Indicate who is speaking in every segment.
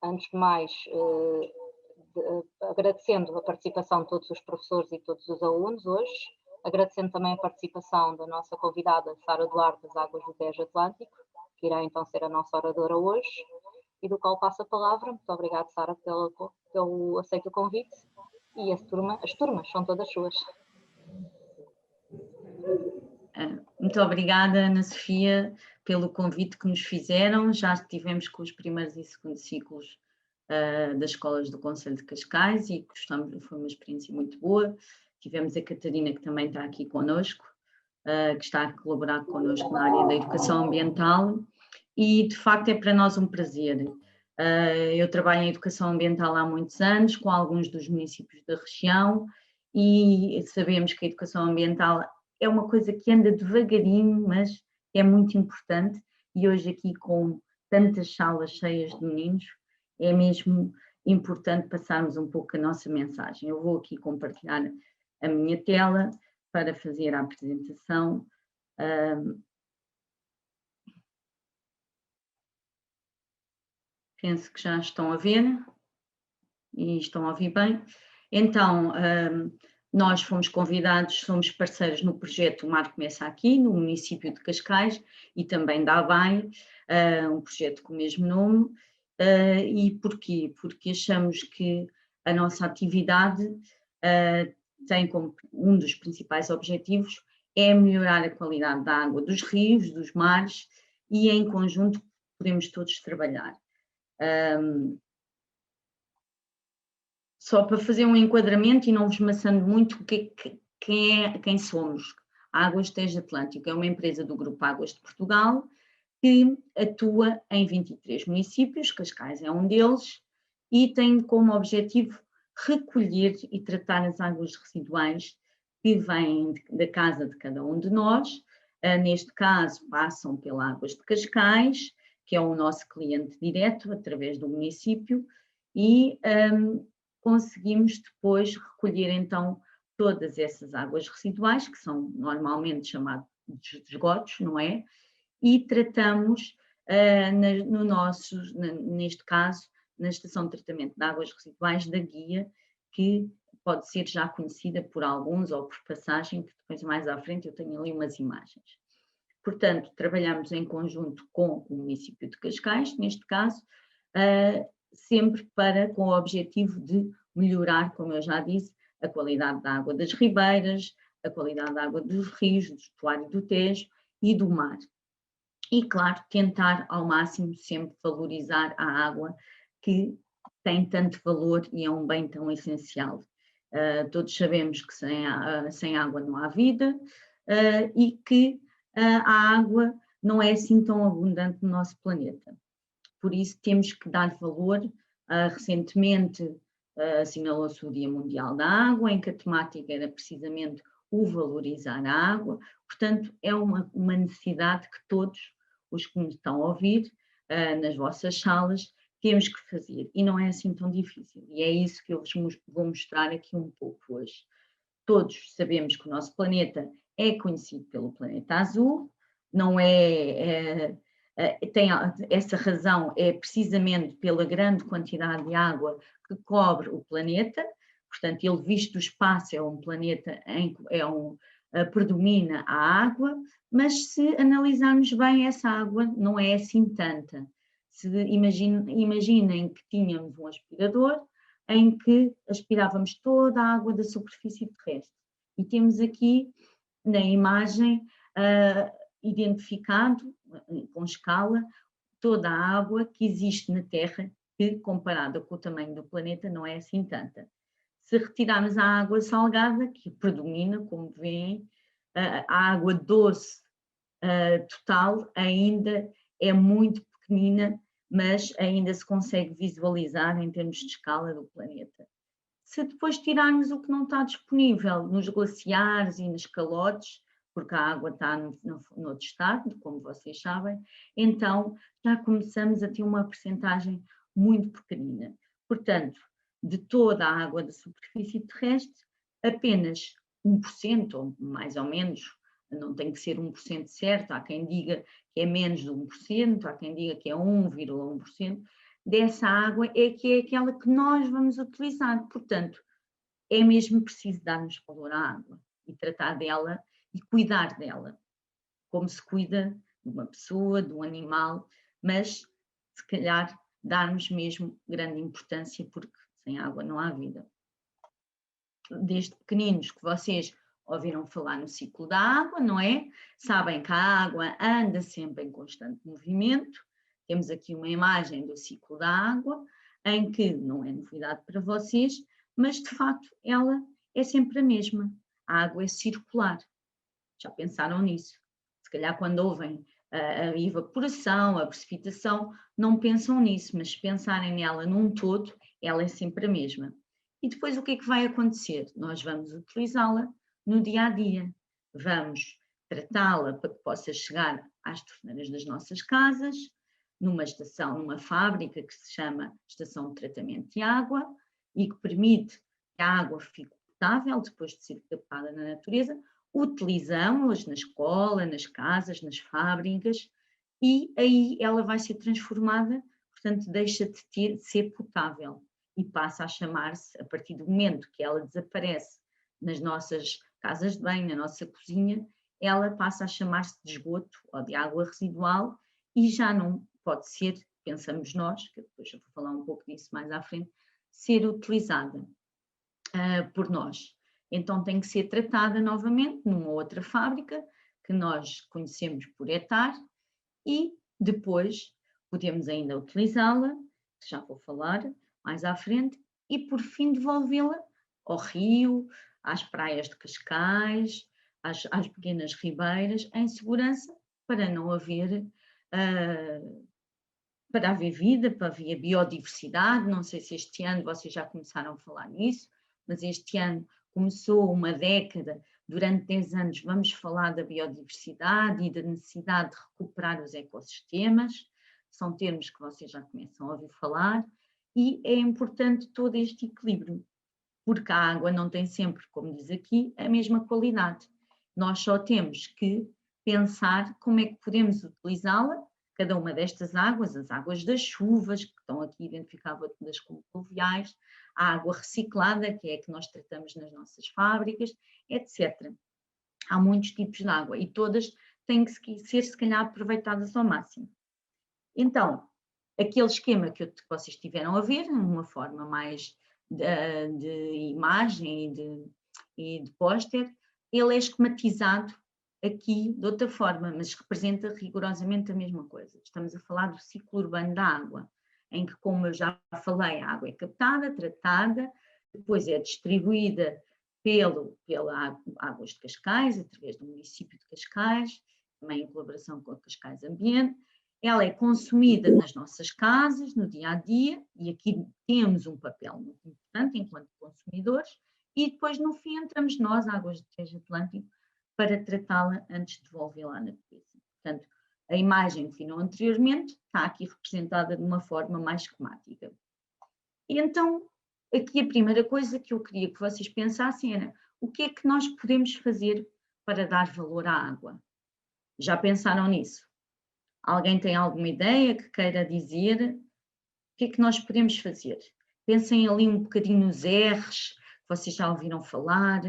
Speaker 1: Antes de mais, agradecendo a participação de todos os professores e todos os alunos hoje, agradecendo também a participação da nossa convidada Sara Duarte das Águas do Tejo Atlântico, que irá então ser a nossa oradora hoje, e do qual passo a palavra. Muito obrigada, Sara, pelo aceito o convite, e as turmas são todas suas.
Speaker 2: Muito obrigada, Ana Sofia, pelo convite que nos fizeram. Já estivemos com os primeiros e segundos ciclos das escolas do Concelho de Cascais e gostamos, foi uma experiência muito boa. Tivemos a Catarina, que também está aqui connosco, que está a colaborar connosco na área da educação ambiental, e de facto é para nós um prazer. Eu trabalho em educação ambiental há muitos anos, com alguns dos municípios da região, e sabemos que a educação ambiental é uma coisa que anda devagarinho, mas é muito importante, e hoje aqui com tantas salas cheias de meninos, é mesmo importante passarmos um pouco a nossa mensagem. Eu vou aqui compartilhar a minha tela para fazer a apresentação. Penso que já estão a ver e estão a ouvir bem. Então, nós fomos convidados, somos parceiros no projeto O Mar Começa Aqui, no município de Cascais, e também da ABAI, um projeto com o mesmo nome. E porquê? Porque achamos que a nossa atividade tem como um dos principais objetivos é melhorar a qualidade da água dos rios, dos mares, e em conjunto podemos todos trabalhar. Só para fazer um enquadramento e não vos maçando muito, quem somos? A Águas Tejo Atlântico é uma empresa do Grupo Águas de Portugal que atua em 23 municípios, Cascais é um deles, e tem como objetivo recolher e tratar as águas residuais que vêm da casa de cada um de nós. Neste caso, passam pela Águas de Cascais, que é o nosso cliente direto, através do município, e conseguimos depois recolher então todas essas águas residuais, que são normalmente chamadas de esgotos, não é? E tratamos, neste caso, na estação de tratamento de águas residuais da Guia, que pode ser já conhecida por alguns ou por passagem, que depois mais à frente eu tenho ali umas imagens. Portanto, trabalhamos em conjunto com o município de Cascais, neste caso, sempre com o objetivo de melhorar, como eu já disse, a qualidade da água das ribeiras, a qualidade da água dos rios, do estuário do Tejo e do mar. E, claro, tentar ao máximo sempre valorizar a água que tem tanto valor e é um bem tão essencial. Todos sabemos que sem água não há vida e que a água não é assim tão abundante no nosso planeta. Por isso temos que dar valor. Recentemente assinalou-se o Dia Mundial da Água, em que a temática era precisamente o valorizar a água. Portanto, é uma necessidade que todos os que me estão a ouvir nas vossas salas temos que fazer, e não é assim tão difícil, e é isso que eu vos vou mostrar aqui um pouco hoje. Todos sabemos que o nosso planeta é conhecido pelo planeta azul, não tem essa razão é precisamente pela grande quantidade de água que cobre o planeta, portanto ele visto do espaço é um planeta em que predomina a água, mas se analisarmos bem essa água não é assim tanta. Imaginem que tínhamos um aspirador em que aspirávamos toda a água da superfície terrestre. E temos aqui na imagem identificado, com escala, toda a água que existe na Terra, que comparada com o tamanho do planeta não é assim tanta. Se retirarmos a água salgada, que predomina, como veem, a água doce total ainda é muito pequenina, mas ainda se consegue visualizar em termos de escala do planeta. Se depois tirarmos o que não está disponível nos glaciares e nos calotes, porque a água está no outro estado, como vocês sabem, então já começamos a ter uma percentagem muito pequenina. Portanto, de toda a água da superfície terrestre, apenas 1%, ou mais ou menos, não tem que ser 1% certo, há quem diga que é menos de 1%, há quem diga que é 1,1%, dessa água é que é aquela que nós vamos utilizar. Portanto, é mesmo preciso darmos valor à água e tratar dela e cuidar dela, como se cuida de uma pessoa, de um animal, mas se calhar darmos mesmo grande importância, porque sem água não há vida. Desde pequeninos que vocês ouviram falar no ciclo da água, não é? Sabem que a água anda sempre em constante movimento. Temos aqui uma imagem do ciclo da água, em que não é novidade para vocês, mas de facto ela é sempre a mesma. A água é circular. Já pensaram nisso? Se calhar quando ouvem a evaporação, a precipitação, não pensam nisso, mas se pensarem nela num todo, ela é sempre a mesma. E depois o que é que vai acontecer? Nós vamos utilizá-la no dia a dia. Vamos tratá-la para que possa chegar às torneiras das nossas casas, numa estação, numa fábrica que se chama Estação de Tratamento de Água e que permite que a água fique potável depois de ser captada na natureza. Utilizamos-las na escola, nas casas, nas fábricas e aí ela vai ser transformada, portanto deixa de ser potável e passa a chamar-se, a partir do momento que ela desaparece nas nossas casas de banho, na nossa cozinha, ela passa a chamar-se de esgoto ou de água residual e já não pode ser, pensamos nós, que depois eu vou falar um pouco disso mais à frente, ser utilizada por nós. Então tem que ser tratada novamente numa outra fábrica que nós conhecemos por ETAR e depois podemos ainda utilizá-la, que já vou falar mais à frente, e por fim devolvê-la ao rio, às praias de Cascais, às pequenas ribeiras, em segurança, para não haver, para haver vida, para haver biodiversidade. Não sei se este ano vocês já começaram a falar nisso, mas este ano começou uma década, durante 10 anos vamos falar da biodiversidade e da necessidade de recuperar os ecossistemas, são termos que vocês já começam a ouvir falar, e é importante todo este equilíbrio, porque a água não tem sempre, como diz aqui, a mesma qualidade. Nós só temos que pensar como é que podemos utilizá-la, cada uma destas águas, as águas das chuvas, que estão aqui identificadas como pluviais, a água reciclada, que é a que nós tratamos nas nossas fábricas, etc. Há muitos tipos de água e todas têm que ser, se calhar, aproveitadas ao máximo. Então, aquele esquema que vocês tiveram a ver, uma forma mais de imagem e de póster, ele é esquematizado aqui de outra forma, mas representa rigorosamente a mesma coisa. Estamos a falar do ciclo urbano da água, em que, como eu já falei, a água é captada, tratada, depois é distribuída pela Águas de Cascais, através do município de Cascais, também em colaboração com a Cascais Ambiente. Ela é consumida nas nossas casas, no dia a dia, e aqui temos um papel muito importante enquanto consumidores, e depois no fim entramos nós, Águas do Tejo Atlântico, para tratá-la antes de devolvê-la à natureza. Portanto, a imagem que viram anteriormente está aqui representada de uma forma mais esquemática. E então, aqui a primeira coisa que eu queria que vocês pensassem era o que é que nós podemos fazer para dar valor à água? Já pensaram nisso? Alguém tem alguma ideia que queira dizer? O que é que nós podemos fazer? Pensem ali um bocadinho nos R's, que vocês já ouviram falar,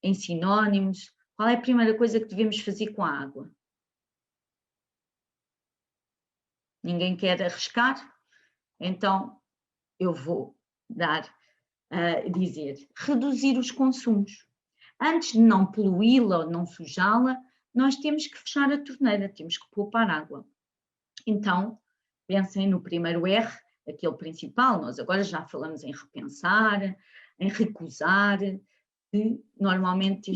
Speaker 2: em sinónimos. Qual é a primeira coisa que devemos fazer com a água? Ninguém quer arriscar? Então eu vou dizer, reduzir os consumos. Antes de não poluí-la ou não sujá-la, nós temos que fechar a torneira, temos que poupar água. Então, pensem no primeiro R, aquele principal, nós agora já falamos em repensar, em recusar, que normalmente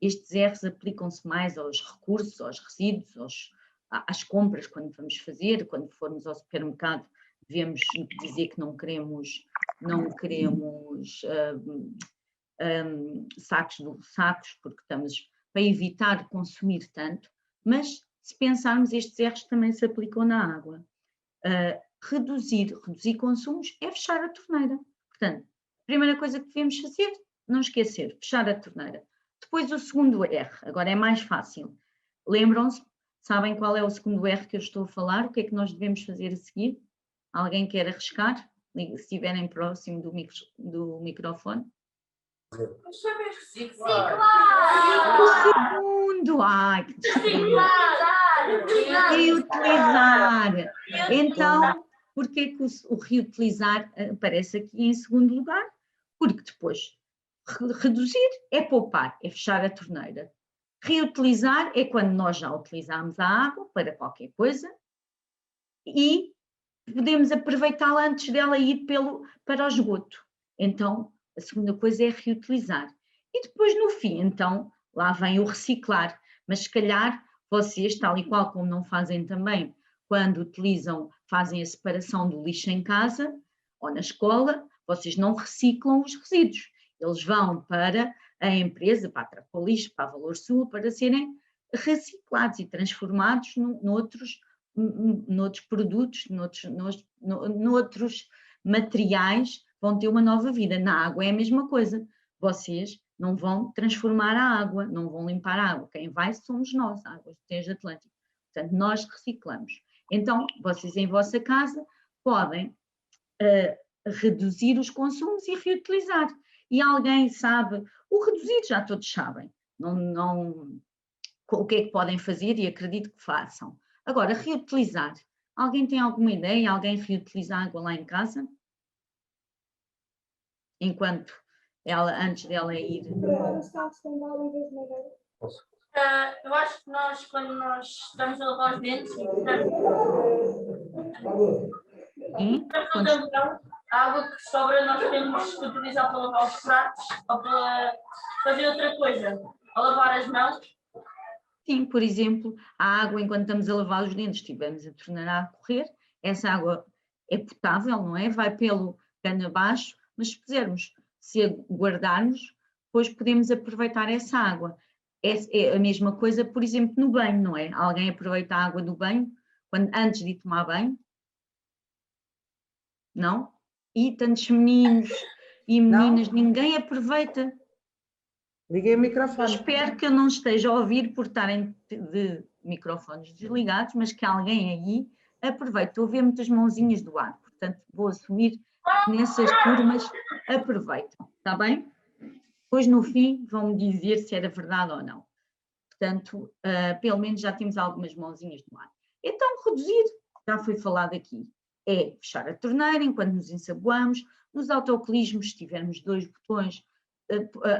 Speaker 2: estes R's aplicam-se mais aos recursos, aos resíduos, às compras quando vamos fazer, quando formos ao supermercado devemos dizer que não queremos sacos, porque estamos para evitar consumir tanto, mas se pensarmos, estes R's também se aplicam na água. Reduzir consumos é fechar a torneira. Portanto, a primeira coisa que devemos fazer, não esquecer, fechar a torneira. Depois o segundo R, agora é mais fácil. Lembram-se, sabem qual é o segundo R que eu estou a falar? O que é que nós devemos fazer a seguir? Alguém quer arriscar? Se estiverem próximo do microfone.
Speaker 3: Reciclar.
Speaker 2: O segundo, ai, que distraído. Reutilizar. Então, porquê que o reutilizar aparece aqui em segundo lugar? Porque depois reduzir é poupar, é fechar a torneira. Reutilizar é quando nós já utilizamos a água para qualquer coisa e podemos aproveitá-la antes dela ir para o esgoto. Então, a segunda coisa é reutilizar. E depois, no fim, então, lá vem o reciclar. Mas se calhar vocês, tal e qual como não fazem também, quando fazem a separação do lixo em casa ou na escola, vocês não reciclam os resíduos. Eles vão para a empresa, para a Tracolixo, para a Valor Sul, para serem reciclados e transformados noutros produtos, noutros materiais, vão ter uma nova vida. Na água é a mesma coisa. Vocês não vão transformar a água, não vão limpar a água. Quem vai somos nós, a Águas do Tejo Atlântico. Portanto, nós reciclamos. Então, vocês em vossa casa podem reduzir os consumos e reutilizar. E alguém sabe, o reduzir já todos sabem, o que é que podem fazer e acredito que façam. Agora, reutilizar. Alguém tem alguma ideia? Alguém reutiliza água lá em casa? Enquanto antes dela ir...
Speaker 3: Eu acho que quando nós estamos a lavar os dentes, a água que sobra nós temos que utilizar para lavar os pratos ou para fazer outra coisa, para lavar as mãos.
Speaker 2: Sim, por exemplo, a água, enquanto estamos a lavar os dentes, estivemos a torneira a correr, essa água é potável, não é? Vai pelo cano abaixo, mas se a guardarmos, depois podemos aproveitar essa água. É a mesma coisa, por exemplo, no banho, não é? Alguém aproveita a água do banho antes de tomar banho? Não? E tantos meninos e meninas, ninguém aproveita.
Speaker 4: Liguei o microfone.
Speaker 2: Espero que eu não esteja a ouvir por estarem de microfones desligados, mas que alguém aí aproveite. Estou a ver muitas mãozinhas do ar, portanto vou assumir que nessas turmas aproveitam, está bem? Depois no fim vão-me dizer se era verdade ou não. Portanto, pelo menos já temos algumas mãozinhas do ar. Então, reduzir, já foi falado aqui, é fechar a torneira enquanto nos ensaboamos. Nos autocolismos, se tivermos 2 botões,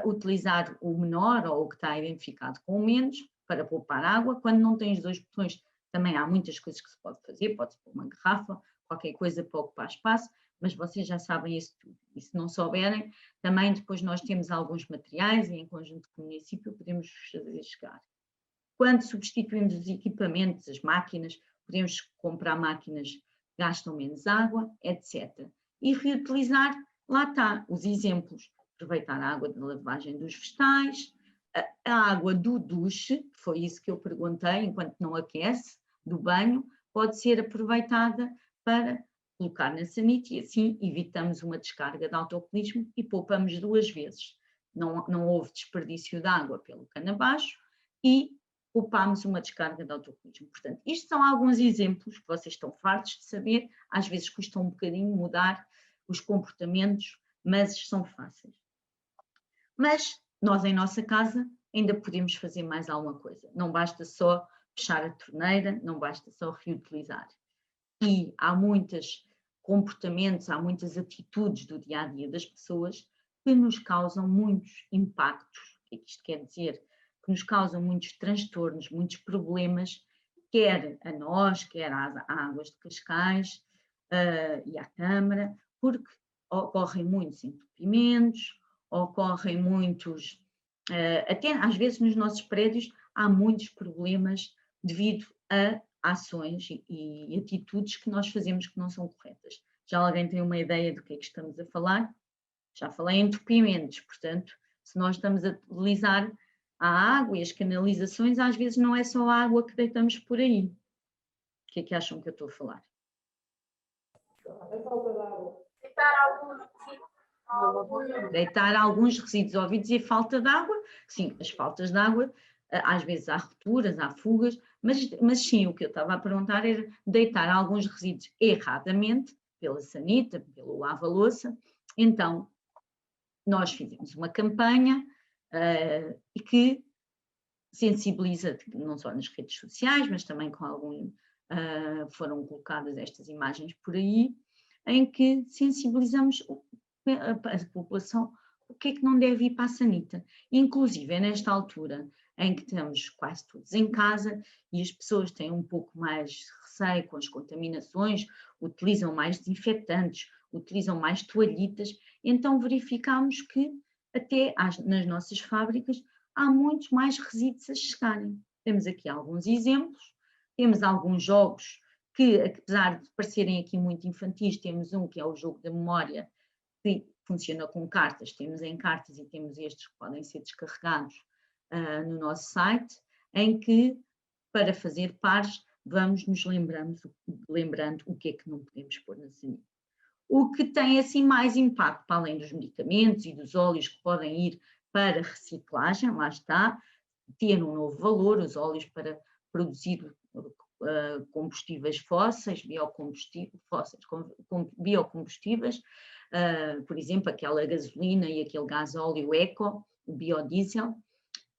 Speaker 2: utilizar o menor ou o que está identificado com o menos para poupar água. Quando não tens 2 botões, também há muitas coisas que se pode fazer, pode-se pôr uma garrafa, qualquer coisa para ocupar espaço, mas vocês já sabem isso tudo. E se não souberem, também depois nós temos alguns materiais e em conjunto com o município podemos fazer chegar. Quando substituímos os equipamentos, as máquinas, podemos comprar máquinas que gastam menos água, etc. E reutilizar, lá está, os exemplos. Aproveitar a água de lavagem dos vegetais, a água do duche, foi isso que eu perguntei, enquanto não aquece, do banho, pode ser aproveitada para colocar na sanita e assim evitamos uma descarga de autocolismo e poupamos 2 vezes. Não houve desperdício de água pelo cano abaixo e poupámos uma descarga de autocolismo. Portanto, isto são alguns exemplos que vocês estão fartos de saber, às vezes custa um bocadinho mudar os comportamentos, mas são fáceis. Mas nós em nossa casa ainda podemos fazer mais alguma coisa. Não basta só fechar a torneira, não basta só reutilizar. E há muitos comportamentos, há muitas atitudes do dia-a-dia das pessoas que nos causam muitos impactos. O que é que isto quer dizer? Que nos causam muitos transtornos, muitos problemas, quer a nós, quer às Águas de Cascais e à Câmara, porque ocorrem muitos entupimentos, ocorrem muitos, até às vezes nos nossos prédios há muitos problemas devido a ações e atitudes que nós fazemos que não são corretas. Já alguém tem uma ideia do que é que estamos a falar? Já falei em entupimentos, portanto, se nós estamos a utilizar a água e as canalizações, às vezes não é só a água que deitamos por aí. O que é que acham que eu estou a falar? Deitar alguns resíduos. Ouvi dizer falta de água. Sim, as faltas de água, às vezes há rupturas, há fugas, mas sim, o que eu estava a perguntar era deitar alguns resíduos erradamente pela Sanita, pelo Lava Louça. Então, nós fizemos uma campanha e que sensibiliza, não só nas redes sociais, mas também com algum, foram colocadas estas imagens por aí, em que sensibilizamos a população o que é que não deve ir para a sanita. Inclusive, é nesta altura em que estamos quase todos em casa e as pessoas têm um pouco mais receio com as contaminações, utilizam mais desinfetantes, utilizam mais toalhitas, então verificamos que até nas nossas fábricas há muitos mais resíduos a chegarem. Temos aqui alguns exemplos, temos alguns jogos que, apesar de parecerem aqui muito infantis, temos um que é o jogo da memória, que funciona com cartas, temos em cartas e temos estes que podem ser descarregados no nosso site, em que, para fazer pares, vamos nos lembrando o que é que não podemos pôr na sanita. O que tem assim mais impacto, para além dos medicamentos e dos óleos que podem ir para reciclagem, lá está, ter um novo valor, os óleos para produzir combustíveis fósseis, biocombustíveis, por exemplo, aquela gasolina e aquele gás óleo eco, o biodiesel.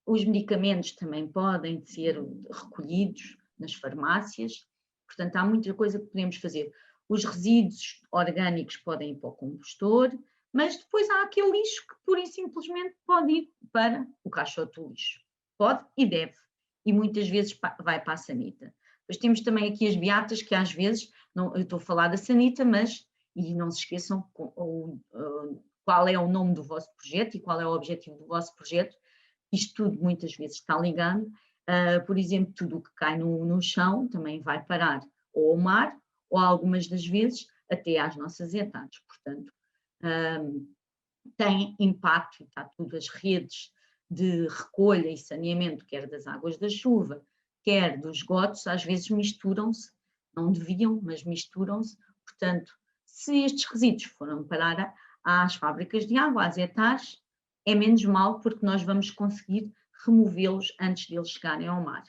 Speaker 2: Os medicamentos também podem ser recolhidos nas farmácias, portanto há muita coisa que podemos fazer. Os resíduos orgânicos podem ir para o compostor, mas depois há aquele lixo que pura e simplesmente pode ir para o caixote do lixo. Pode e deve, e muitas vezes vai para a sanita. Depois temos também aqui as beatas, que às vezes, não, eu estou a falar da sanita, mas, e não se esqueçam qual é o nome do vosso projeto e qual é o objetivo do vosso projeto. Isto tudo muitas vezes está ligado. Por exemplo, tudo o que cai no chão também vai parar ou ao mar, ou algumas das vezes até às nossas hectares. Portanto, tem impacto, e está tudo, as redes de recolha e saneamento, quer das águas da chuva, quer dos esgotos, às vezes misturam-se, não deviam, mas misturam-se. Portanto, se estes resíduos foram parar às fábricas de água, às hectares, é menos mal, porque nós vamos conseguir removê-los antes de eles chegarem ao mar.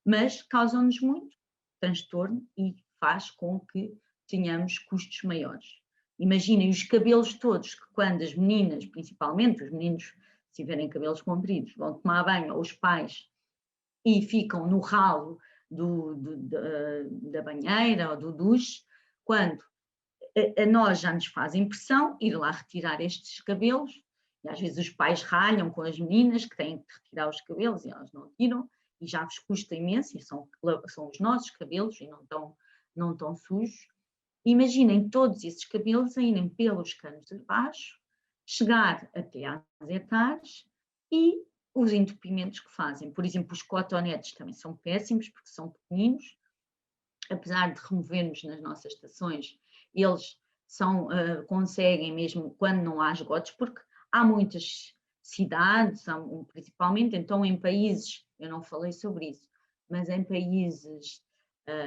Speaker 2: Mas causam-nos muito transtorno e faz com que tenhamos custos maiores. Imaginem os cabelos todos, que quando as meninas, principalmente os meninos, se tiverem cabelos compridos, vão tomar banho, ou os pais, e ficam no ralo da banheira ou do duche, quando a nós já nos faz impressão ir lá retirar estes cabelos, e às vezes os pais ralham com as meninas que têm que retirar os cabelos e elas não tiram, e já vos custa imenso, e são os nossos cabelos e não tão sujos. Imaginem todos esses cabelos a irem pelos canos de baixo, chegar até às hectares e os entupimentos que fazem. Por exemplo, os cotonetes também são péssimos porque são pequeninos, apesar de removermos nas nossas estações, eles conseguem mesmo quando não há esgotos, porque há muitas cidades, principalmente, então em países, eu não falei sobre isso, mas em países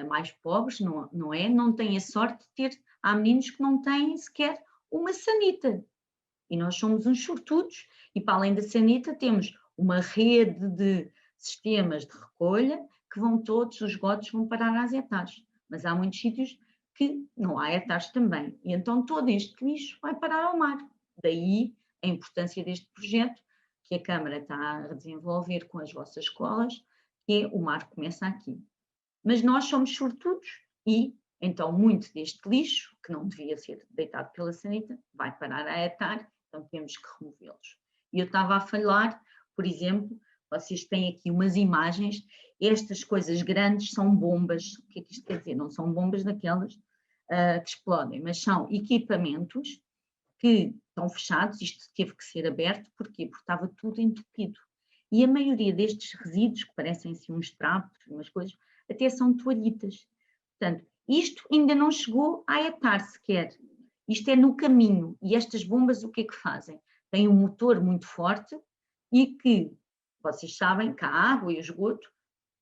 Speaker 2: mais pobres, não têm a sorte de ter, há meninos que não têm sequer uma sanita, e nós somos uns sortudos, e para além da sanita temos uma rede de sistemas de recolha que todos os esgotos vão parar às hectares, mas há muitos sítios que não há hectares também, e então todo este lixo vai parar ao mar. Daí a importância deste projeto que a Câmara está a desenvolver com as vossas escolas, que é o mar começa aqui. Mas nós somos sortudos e, então, muito deste lixo, que não devia ser deitado pela sanita, vai parar a hectare, então temos que removê-los. E eu estava a falar, por exemplo, vocês têm aqui umas imagens, estas coisas grandes são bombas, o que é que isto quer dizer? Não são bombas daquelas que explodem, mas são equipamentos que estão fechados, isto teve que ser aberto, porquê? Porque estava tudo entupido. E a maioria destes resíduos, que parecem assim uns trapos, umas coisas, até são toalhitas. Portanto, isto ainda não chegou a hectare sequer. Isto é no caminho. E estas bombas o que é que fazem? Têm um motor muito forte e que, vocês sabem, que a água e o esgoto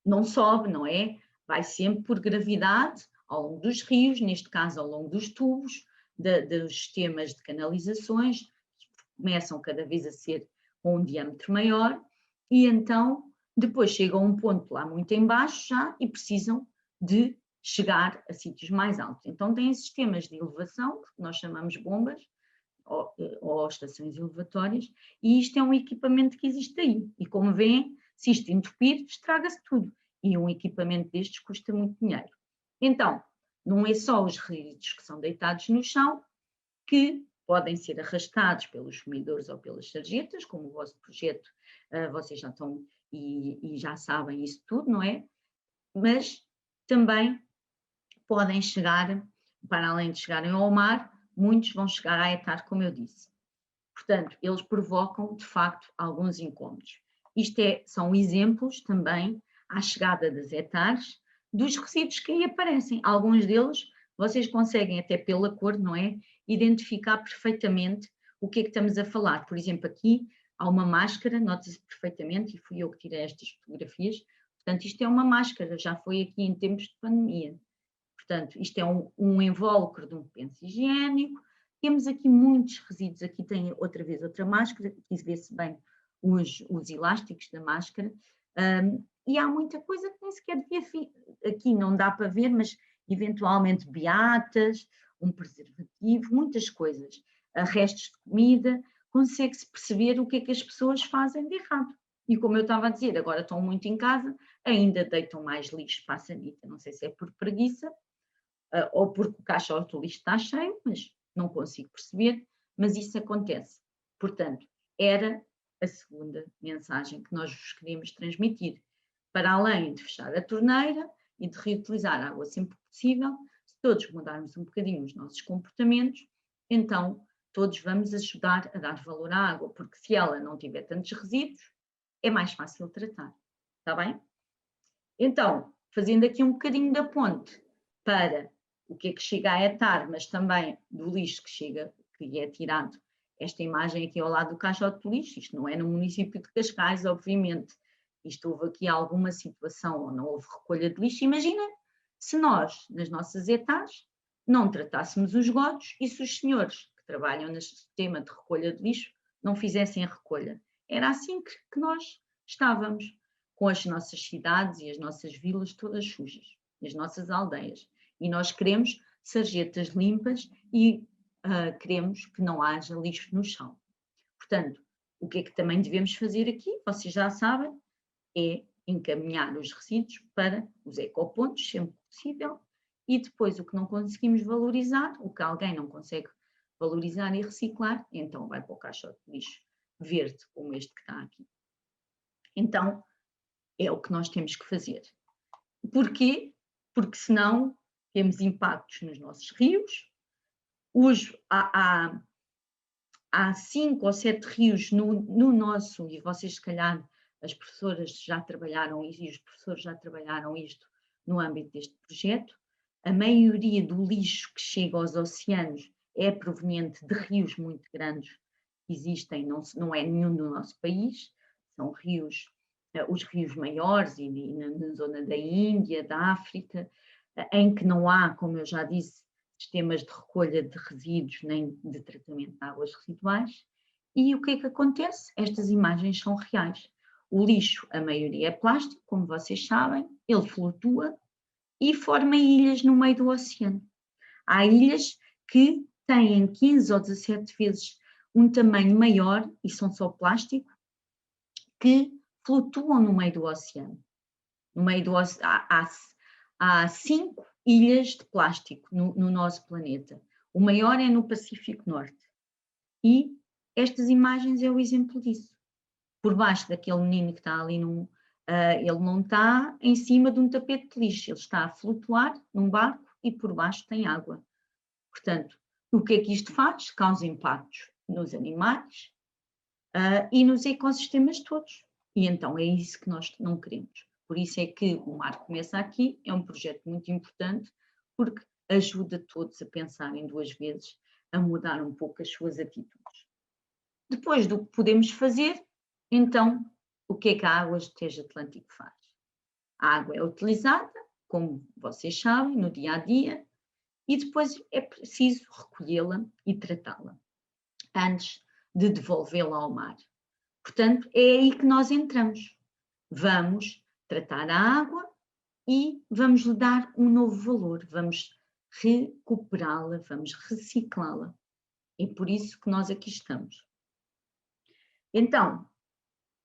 Speaker 2: não sobe, não é? Vai sempre por gravidade ao longo dos rios, neste caso ao longo dos tubos, dos sistemas de canalizações, que começam cada vez a ser com um diâmetro maior, e então depois chegam a um ponto lá muito em baixo já e precisam de chegar a sítios mais altos. Então têm sistemas de elevação, que nós chamamos bombas, ou estações elevatórias, e isto é um equipamento que existe aí. E como veem, se isto entupir, estraga-se tudo. E um equipamento destes custa muito dinheiro. Então, não é só os resíduos que são deitados no chão, que podem ser arrastados pelos comedores ou pelas sarjetas, como o vosso projeto, vocês já estão e já sabem isso tudo, não é? Mas também podem chegar, para além de chegarem ao mar, muitos vão chegar à etar, como eu disse. Portanto, eles provocam, de facto, alguns incômodos. São exemplos também, à chegada das etares, dos resíduos que aí aparecem. Alguns deles, vocês conseguem, até pela cor, não é? Identificar perfeitamente o que é que estamos a falar. Por exemplo, aqui há uma máscara, nota-se perfeitamente, e fui eu que tirei estas fotografias. Portanto, isto é uma máscara, já foi aqui em tempos de pandemia. Portanto, isto é um invólucro de um penso higiênico. Temos aqui muitos resíduos. Aqui tem outra vez outra máscara, aqui vê-se bem os elásticos da máscara. E há muita coisa que nem sequer devia... Aqui não dá para ver, mas eventualmente beatas, um preservativo, muitas coisas. Restos de comida, consegue-se perceber o que é que as pessoas fazem de errado. E como eu estava a dizer, agora estão muito em casa, ainda deitam mais lixo para a sanita. Não sei se é por preguiça, ou porque o caixote do lixo está cheio, mas não consigo perceber, mas isso acontece. Portanto, era a segunda mensagem que nós vos queríamos transmitir. Para além de fechar a torneira e de reutilizar a água sempre que possível, se todos mudarmos um bocadinho os nossos comportamentos, então todos vamos ajudar a dar valor à água, porque se ela não tiver tantos resíduos, é mais fácil tratar. Está bem? Então, fazendo aqui um bocadinho da ponte para o que é que chega a etar, mas também do lixo que chega, que é tirado. Esta imagem aqui ao lado do caixote de lixo, isto não é no município de Cascais, obviamente. Isto houve aqui alguma situação ou não houve recolha de lixo. Imagina se nós, nas nossas etares, não tratássemos os esgotos e se os senhores que trabalham no sistema de recolha de lixo não fizessem a recolha. Era assim que nós estávamos, com as nossas cidades e as nossas vilas todas sujas, as nossas aldeias. E nós queremos sarjetas limpas e queremos que não haja lixo no chão. Portanto, o que é que também devemos fazer aqui? Vocês já sabem, é encaminhar os resíduos para os ecopontos, sempre possível, e depois o que não conseguimos valorizar, o que alguém não consegue valorizar e reciclar, então vai para o caixote de lixo verde, como este que está aqui. Então, é o que nós temos que fazer. Porquê? Porque senão temos impactos nos nossos rios. Há 5 ou 7 rios no nosso, e vocês se calhar as professoras já trabalharam e os professores já trabalharam isto no âmbito deste projeto. A maioria do lixo que chega aos oceanos é proveniente de rios muito grandes que existem, não é nenhum do nosso país, são rios, os rios maiores e na zona da Índia, da África, em que não há, como eu já disse, sistemas de recolha de resíduos nem de tratamento de águas residuais. E o que é que acontece? Estas imagens são reais. O lixo, a maioria é plástico, como vocês sabem, ele flutua e forma ilhas no meio do oceano. Há ilhas que têm 15 ou 17 vezes um tamanho maior, e são só plástico, que flutuam no meio do oceano. No meio do oceano há 5 ilhas de plástico no nosso planeta. O maior é no Pacífico Norte. E estas imagens é o exemplo disso. Por baixo daquele menino que está ali, ele não está em cima de um tapete de lixo, ele está a flutuar num barco e por baixo tem água. Portanto, o que é que isto faz? Causa impactos nos animais e nos ecossistemas todos. E então é isso que nós não queremos. Por isso é que o Mar Começa Aqui é um projeto muito importante, porque ajuda todos a pensarem 2 vezes, a mudar um pouco as suas atitudes. Depois do que podemos fazer, então, o que é que a Águas do Tejo Atlântico faz? A água é utilizada, como vocês sabem, no dia a dia, e depois é preciso recolhê-la e tratá-la, antes de devolvê-la ao mar. Portanto, é aí que nós entramos. Vamos tratar a água e vamos lhe dar um novo valor, vamos recuperá-la, vamos reciclá-la. É por isso que nós aqui estamos. Então,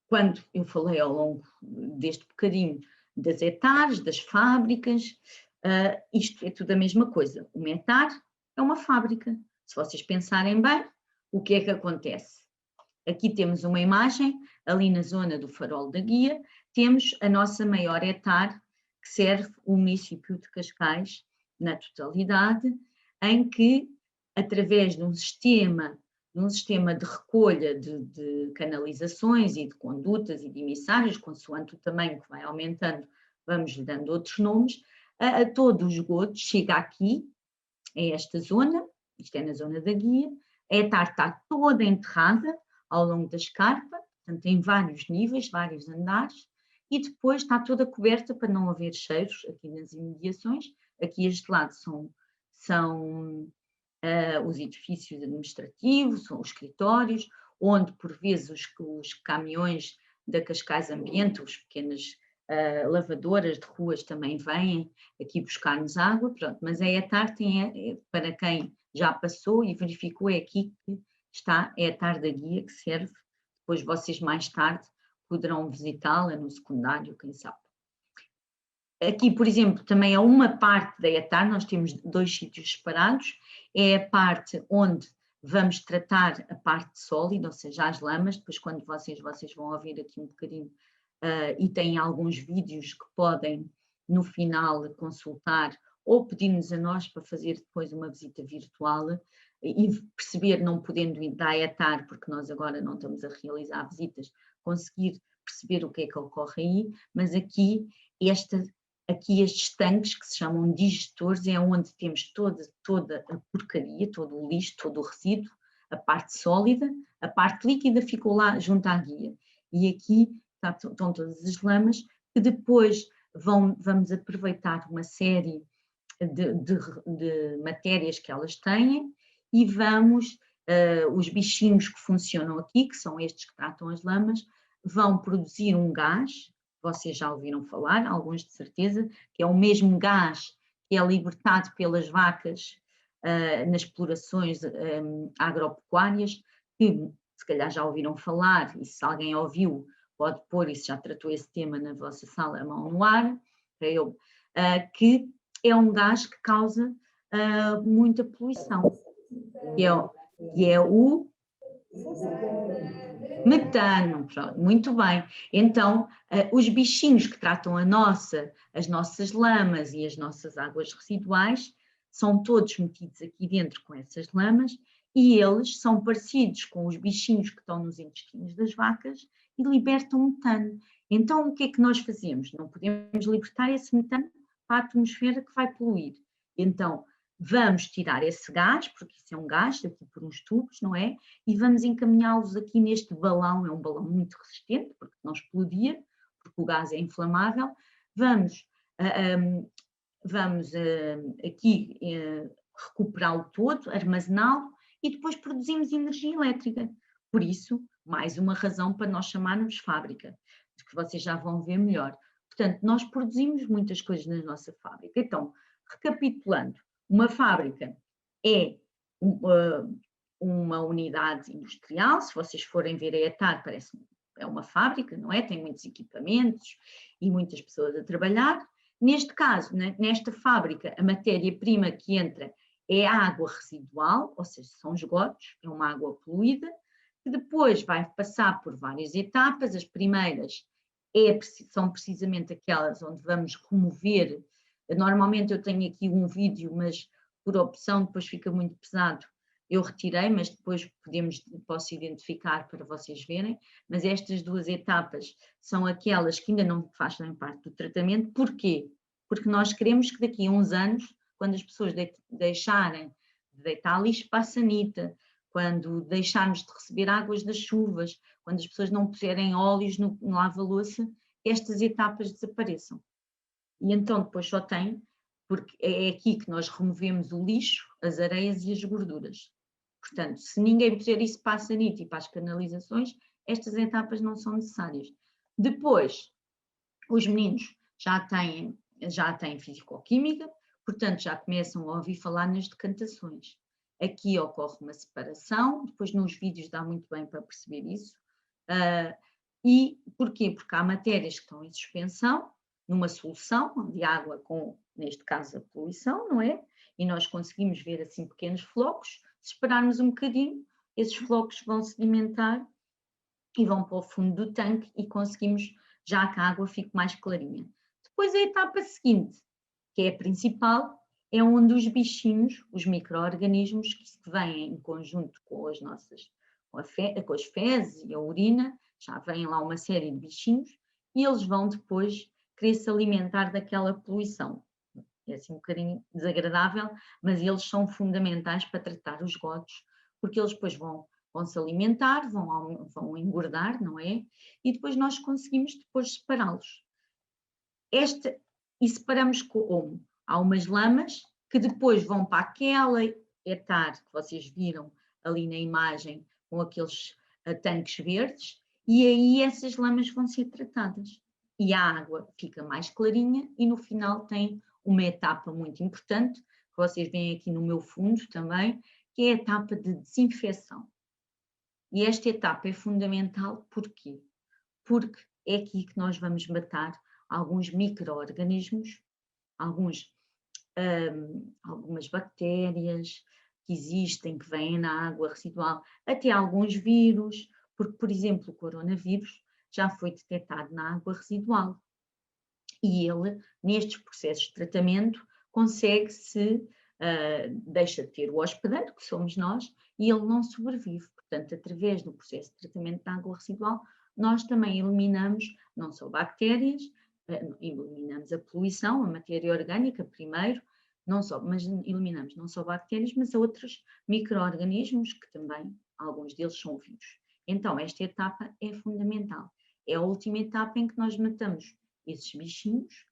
Speaker 2: quando eu falei ao longo deste bocadinho das hectares, das fábricas, isto é tudo a mesma coisa. Uma hectare é uma fábrica. Se vocês pensarem bem, o que é que acontece? Aqui temos uma imagem, ali na zona do Farol da Guia, temos a nossa maior hectare, que serve o município de Cascais, na totalidade, em que, através de um sistema de recolha de canalizações e de condutas e de emissários, consoante o tamanho que vai aumentando, vamos lhe dando outros nomes, a todo o esgoto chega aqui, a esta zona, isto é na zona da Guia, a hectare está toda enterrada ao longo da escarpa, portanto tem vários níveis, vários andares, e depois está toda coberta para não haver cheiros aqui nas imediações. Aqui este lado são os edifícios administrativos, são os escritórios, onde por vezes os caminhões da Cascais Ambiente, as pequenas lavadoras de ruas também vêm aqui buscar-nos água, pronto, mas a hectare para quem já passou e verificou, é aqui que está a hectare da Guia, que serve, depois vocês mais tarde poderão visitá-la no secundário, quem sabe. Aqui, por exemplo, também é uma parte da hectare, nós temos 2 sítios separados, é a parte onde vamos tratar a parte sólida, ou seja, as lamas, depois quando vocês vão ouvir aqui um bocadinho, e têm alguns vídeos que podem, no final, consultar, ou pedir-nos a nós para fazer depois uma visita virtual, e perceber, não podendo ir da hectare, porque nós agora não estamos a realizar visitas, conseguir perceber o que é que ocorre aí, mas aqui estes tanques que se chamam digestores é onde temos toda a porcaria, todo o lixo, todo o resíduo, a parte sólida, a parte líquida ficou lá junto à guia. E aqui estão todas as lamas que depois vamos aproveitar uma série de matérias que elas têm e vamos, os bichinhos que funcionam aqui, que são estes que tratam as lamas, vão produzir um gás, vocês já ouviram falar, alguns de certeza, que é o mesmo gás que é libertado pelas vacas nas explorações agropecuárias, que se calhar já ouviram falar, e se alguém ouviu, pode pôr, e se já tratou esse tema na vossa sala, a mão no ar, para eu, que é um gás que causa muita poluição, que é o metano. Pronto, muito bem. Então, os bichinhos que tratam as nossas lamas e as nossas águas residuais são todos metidos aqui dentro com essas lamas e eles são parecidos com os bichinhos que estão nos intestinos das vacas e libertam metano. Então, o que é que nós fazemos? Não podemos libertar esse metano para a atmosfera que vai poluir. Então, vamos tirar esse gás, porque isso é um gás, aqui por uns tubos, não é? E vamos encaminhá-los aqui neste balão, é um balão muito resistente, porque não explodia, porque o gás é inflamável. Vamos aqui recuperá-lo todo, armazená-lo e depois produzimos energia elétrica. Por isso, mais uma razão para nós chamarmos fábrica, que vocês já vão ver melhor. Portanto, nós produzimos muitas coisas na nossa fábrica. Então, recapitulando, uma fábrica é uma unidade industrial, se vocês forem ver a hectare, parece é uma fábrica, não é? Tem muitos equipamentos e muitas pessoas a trabalhar. Neste caso, nesta fábrica, a matéria-prima que entra é a água residual, ou seja, são esgotos, é uma água poluída, que depois vai passar por várias etapas. As primeiras são precisamente aquelas onde vamos remover. Normalmente eu tenho aqui um vídeo, mas por opção depois fica muito pesado. Eu retirei, mas depois posso identificar para vocês verem. Mas estas 2 etapas são aquelas que ainda não fazem parte do tratamento. Porquê? Porque nós queremos que daqui a uns anos, quando as pessoas deixarem de deitar lixo para a sanita, quando deixarmos de receber águas das chuvas, quando as pessoas não puserem óleos no lava-louça, estas etapas desapareçam. E então depois só tem, porque é aqui que nós removemos o lixo, as areias e as gorduras. Portanto, se ninguém puser isso para a sanita e para as canalizações, estas etapas não são necessárias. Depois, os meninos já têm já têm físico-química, portanto já começam a ouvir falar nas decantações. Aqui ocorre uma separação, depois nos vídeos dá muito bem para perceber isso. E porquê? Porque há matérias que estão em suspensão, numa solução de água com, neste caso, a poluição, não é? E nós conseguimos ver assim pequenos flocos. Se esperarmos um bocadinho, esses flocos vão sedimentar e vão para o fundo do tanque e conseguimos já que a água fique mais clarinha. Depois a etapa seguinte, que é a principal, é onde os bichinhos, os micro-organismos que vêm em conjunto com as nossas, com as fezes e a urina, já vêm lá uma série de bichinhos e eles vão depois querer se alimentar daquela poluição. É assim um bocadinho desagradável, mas eles são fundamentais para tratar os esgotos, porque eles depois vão se alimentar, vão engordar, não é? E depois nós conseguimos depois separá-los. E separamos como? Há umas lamas que depois vão para aquela etar que vocês viram ali na imagem com aqueles tanques verdes, e aí essas lamas vão ser tratadas. E a água fica mais clarinha e no final tem uma etapa muito importante, que vocês veem aqui no meu fundo também, que é a etapa de desinfecção. E esta etapa é fundamental, porquê? Porque é aqui que nós vamos matar alguns micro-organismos, algumas bactérias que existem, que vêm na água residual, até alguns vírus, porque, por exemplo, o coronavírus já foi detectado na água residual. E ele, nestes processos de tratamento, consegue-se, deixa de ter o hospedeiro, que somos nós, e ele não sobrevive. Portanto, através do processo de tratamento da água residual, nós também eliminamos não só bactérias, eliminamos a poluição, a matéria orgânica primeiro, mas eliminamos não só bactérias, mas outros micro-organismos que também, alguns deles são vírus. Então, esta etapa é fundamental. É a última etapa em que nós matamos esses bichinhos,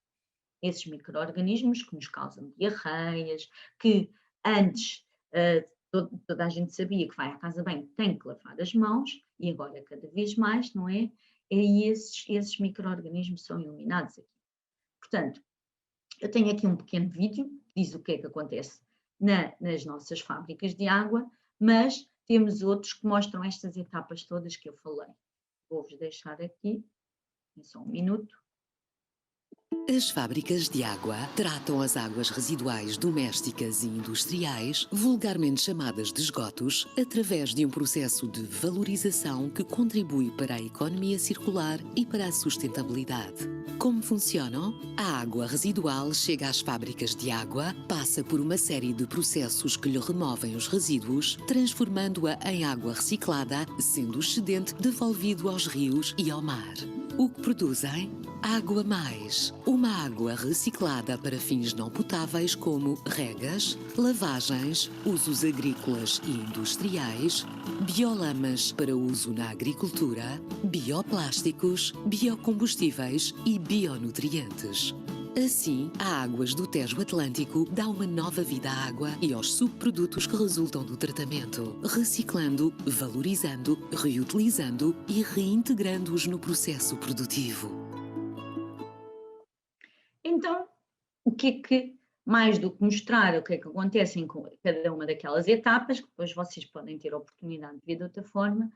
Speaker 2: esses micro-organismos que nos causam diarreias, que antes toda a gente sabia que vai à casa bem, tem que lavar as mãos, e agora cada vez mais, não é? E esses micro-organismos são eliminados aqui. Portanto, eu tenho aqui um pequeno vídeo que diz o que é que acontece nas nossas fábricas de água, mas temos outros que mostram estas etapas todas que eu falei. Vou-vos deixar aqui, só um minuto.
Speaker 5: As fábricas de água tratam as águas residuais domésticas e industriais, vulgarmente chamadas de esgotos, através de um processo de valorização que contribui para a economia circular e para a sustentabilidade. Como funcionam? A água residual chega às fábricas de água, passa por uma série de processos que lhe removem os resíduos, transformando-a em água reciclada, sendo o excedente devolvido aos rios e ao mar. O que produzem? Água Mais, uma água reciclada para fins não potáveis como regas, lavagens, usos agrícolas e industriais, biolamas para uso na agricultura, bioplásticos, biocombustíveis e bionutrientes. Assim, a Águas do Tejo Atlântico dá uma nova vida à água e aos subprodutos que resultam do tratamento, reciclando, valorizando, reutilizando e reintegrando-os no processo produtivo.
Speaker 2: Então, o que é que, mais do que mostrar o que é que acontece em cada uma daquelas etapas, que depois vocês podem ter a oportunidade de ver de outra forma,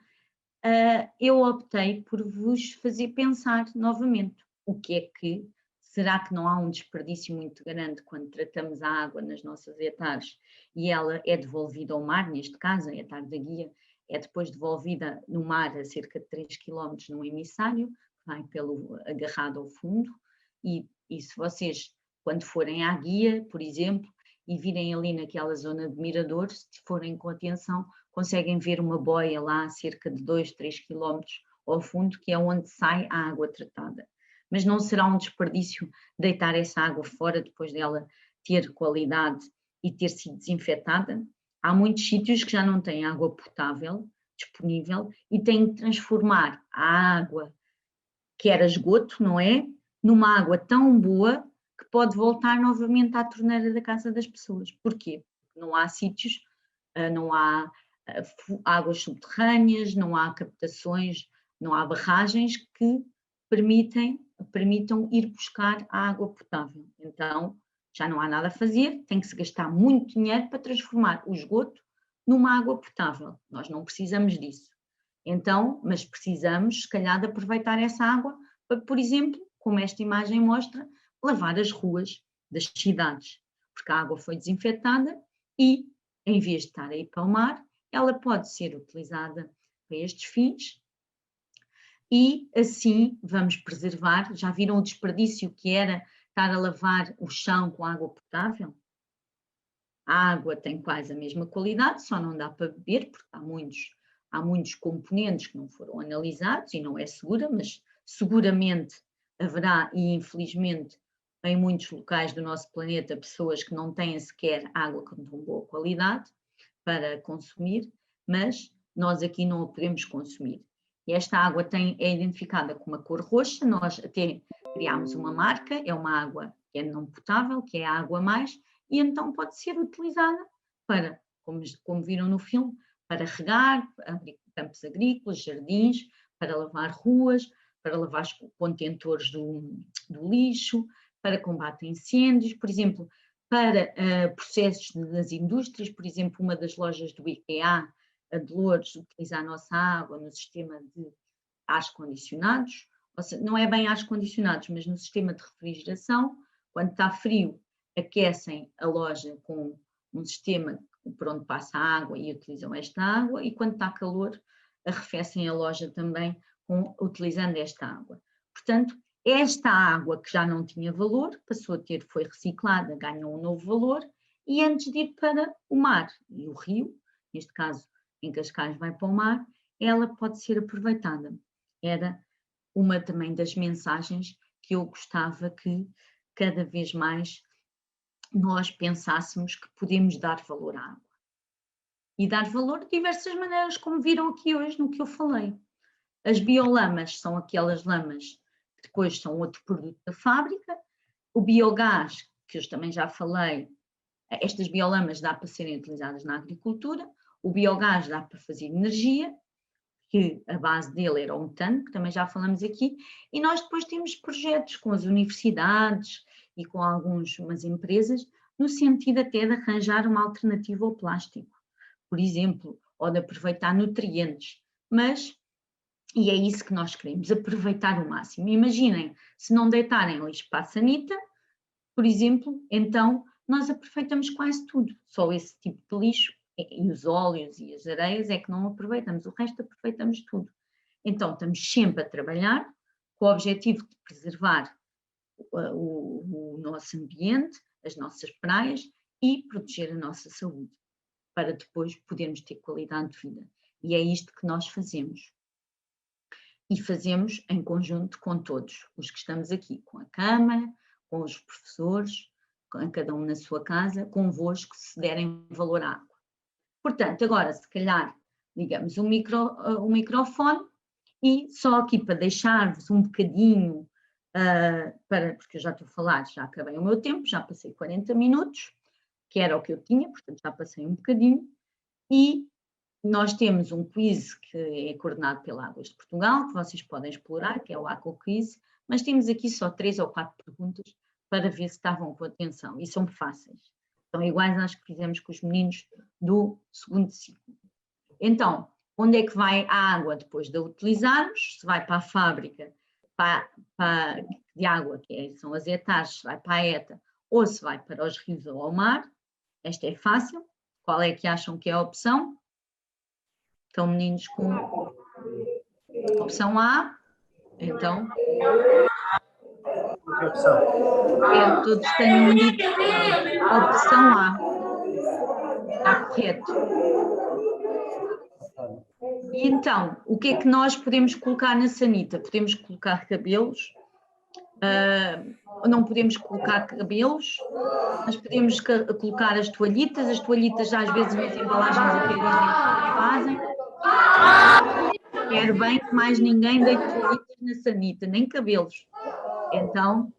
Speaker 2: eu optei por vos fazer pensar novamente o que é que, será que não há um desperdício muito grande quando tratamos a água nas nossas etares e ela é devolvida ao mar, neste caso a etar da guia é depois devolvida no mar a cerca de 3 km num emissário, que vai agarrado ao fundo, e se vocês, quando forem à guia, por exemplo, e virem ali naquela zona de mirador, se forem com atenção, conseguem ver uma boia lá a cerca de 2, 3 km ao fundo, que é onde sai a água tratada. Mas não será um desperdício deitar essa água fora depois dela ter qualidade e ter sido desinfetada. Há muitos sítios que já não têm água potável disponível e têm de transformar a água que era esgoto, não é? Numa água tão boa que pode voltar novamente à torneira da casa das pessoas. Porquê? Porque não há sítios, não há águas subterrâneas, não há captações, não há barragens que permitem permitam ir buscar a água potável. Então, já não há nada a fazer, tem que se gastar muito dinheiro para transformar o esgoto numa água potável. Nós não precisamos disso. Então, mas precisamos, se calhar, de aproveitar essa água para, por exemplo, como esta imagem mostra, lavar as ruas das cidades, porque a água foi desinfetada e, em vez de estar a ir para o mar, ela pode ser utilizada para estes fins e assim vamos preservar. Já viram o desperdício que era estar a lavar o chão com água potável? A água tem quase a mesma qualidade, só não dá para beber, porque há muitos componentes que não foram analisados e não é segura, mas seguramente haverá, e infelizmente em muitos locais do nosso planeta, pessoas que não têm sequer água com tão boa qualidade para consumir, mas nós aqui não a podemos consumir. E esta água é identificada com uma cor roxa, nós até criámos uma marca, é uma água que é não potável, que é a Água Mais, e então pode ser utilizada para, como viram no filme, para regar campos agrícolas, jardins, para lavar ruas, para lavar os contentores do lixo, para combate a incêndios, por exemplo, para processos das indústrias, por exemplo, uma das lojas do IKEA, a de Loures, utiliza a nossa água no sistema de ar-condicionados, ou seja, não é bem ar-condicionados, mas no sistema de refrigeração, quando está frio, aquecem a loja com um sistema por onde passa a água e utilizam esta água, e quando está calor, arrefecem a loja também utilizando esta água. Portanto, esta água que já não tinha valor, passou a ter, foi reciclada, ganhou um novo valor, e antes de ir para o mar e o rio, neste caso em Cascais vai para o mar, ela pode ser aproveitada. Era uma também das mensagens que eu gostava que cada vez mais nós pensássemos que podemos dar valor à água. E dar valor de diversas maneiras, como viram aqui hoje no que eu falei. As biolamas são aquelas lamas que depois são outro produto da fábrica. O biogás, que eu também já falei, estas biolamas dá para serem utilizadas na agricultura. O biogás dá para fazer energia, que a base dele era o metano, que também já falamos aqui, e nós depois temos projetos com as universidades e com algumas empresas, no sentido até de arranjar uma alternativa ao plástico, por exemplo, ou de aproveitar nutrientes, e é isso que nós queremos, aproveitar o máximo. Imaginem, se não deitarem lixo para a sanita, por exemplo, então nós aproveitamos quase tudo, só esse tipo de lixo, e os óleos e as areias é que não aproveitamos, o resto aproveitamos tudo. Então estamos sempre a trabalhar com o objetivo de preservar o nosso ambiente, as nossas praias e proteger a nossa saúde, para depois podermos ter qualidade de vida. E é isto que nós fazemos. E fazemos em conjunto com todos os que estamos aqui, com a Câmara, com os professores, com cada um na sua casa, convosco, se derem valor à água. Portanto, agora, se calhar, ligamos o microfone e só aqui para deixar-vos um bocadinho, porque eu já estou a falar, já acabei o meu tempo, já passei 40 minutos, que era o que eu tinha, portanto já passei um bocadinho, e nós temos um quiz que é coordenado pela Águas de Portugal, que vocês podem explorar, que é o Aqua Quiz, mas temos aqui só 3 ou 4 perguntas para ver se estavam com atenção, e são fáceis. São iguais às que fizemos com os meninos do segundo ciclo. Então, onde é que vai a água depois de a utilizarmos? Se vai para a fábrica de água, são as etares, se vai para a ETA, ou se vai para os rios ou ao mar. Esta é fácil. Qual é que acham que é a opção? Então, meninos com a opção A. Então, quero que todos tenham dito a opção A. Está correto. E então, o que é que nós podemos colocar na sanita? Podemos colocar cabelos, não podemos colocar cabelos, mas podemos colocar as toalhitas às vezes nas embalagens até dizem que fazem. Quero bem que mais ninguém deite toalhitas na sanita, nem cabelos. Então,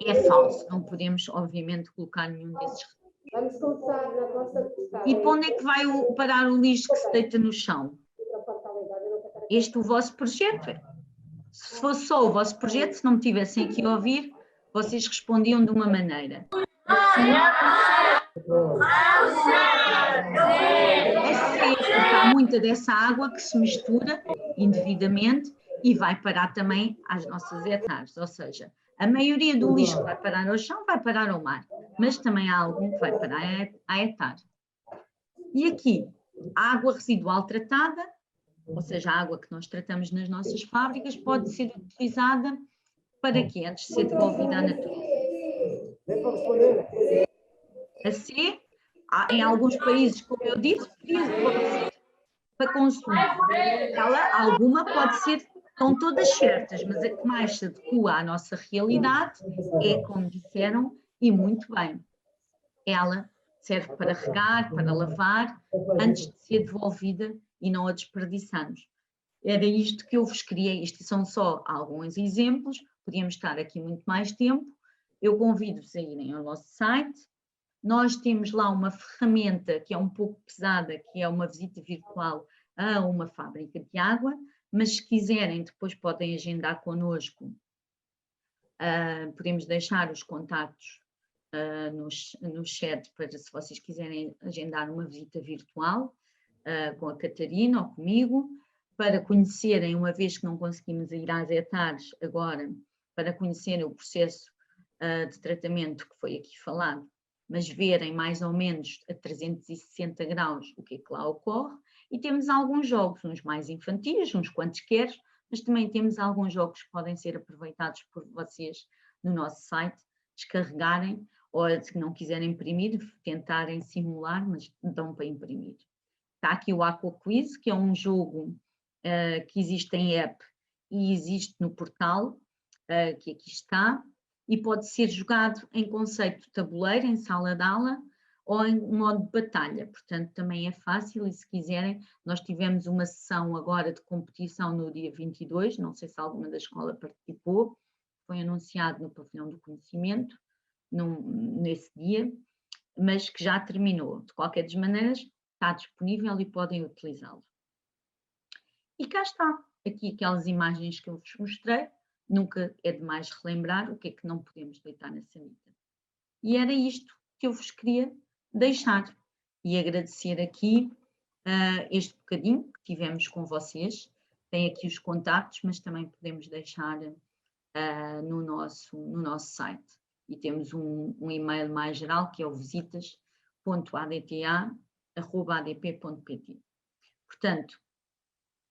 Speaker 2: é falso, não podemos, obviamente, colocar nenhum desses.
Speaker 6: Vamos começar na vossa questão.
Speaker 2: E para onde é que vai parar o lixo que se deita no chão? Este é o vosso projeto. Se fosse só o vosso projeto, se não me tivessem aqui a ouvir, vocês respondiam de uma maneira. É seco, porque há muita dessa água que se mistura indevidamente e vai parar também às nossas hectares. Ou seja, a maioria do lixo que vai parar ao chão vai parar ao mar, mas também há algum que vai parar à hectare. E aqui, a água residual tratada, ou seja, a água que nós tratamos nas nossas fábricas, pode ser utilizada para quê? Antes de ser devolvida à natureza. A C, em alguns países, como eu disse, pode ser para consumo. Alguma pode ser, estão todas certas, mas a que mais se adequa à nossa realidade é, como disseram, e muito bem. Ela serve para regar, para lavar, antes de ser devolvida e não a desperdiçarmos. Era isto que eu vos queria, isto são só alguns exemplos, podíamos estar aqui muito mais tempo. Eu convido-vos a irem ao nosso site. Nós temos lá uma ferramenta que é um pouco pesada, que é uma visita virtual a uma fábrica de água, mas se quiserem depois podem agendar connosco. Podemos deixar os contactos no chat para se vocês quiserem agendar uma visita virtual com a Catarina ou comigo, para conhecerem, uma vez que não conseguimos ir às hectares agora, para conhecerem o processo de tratamento que foi aqui falado, mas verem mais ou menos a 360 graus o que é que lá ocorre. E temos alguns jogos, uns mais infantis, uns quantos queres, mas também temos alguns jogos que podem ser aproveitados por vocês no nosso site, descarregarem, ou se não quiserem imprimir, tentarem simular, mas dão para imprimir. Está aqui o Aqua Quiz, que é um jogo que existe em app e existe no portal, que aqui está, e pode ser jogado em conceito de tabuleiro, em sala de aula, ou em modo de batalha, portanto também é fácil. E se quiserem, nós tivemos uma sessão agora de competição no dia 22, não sei se alguma da escola participou, foi anunciado no Pavilhão do Conhecimento, nesse dia, mas que já terminou. De qualquer das maneiras, está disponível e podem utilizá-lo. E cá está, aqui aquelas imagens que eu vos mostrei, nunca é demais relembrar o que é que não podemos deitar na sanita. E era isto que eu vos queria deixar e agradecer aqui este bocadinho que tivemos com vocês. Tem aqui os contactos, mas também podemos deixar no nosso site. E temos um e-mail mais geral, que é o visitas.adta@adp.pt. Portanto,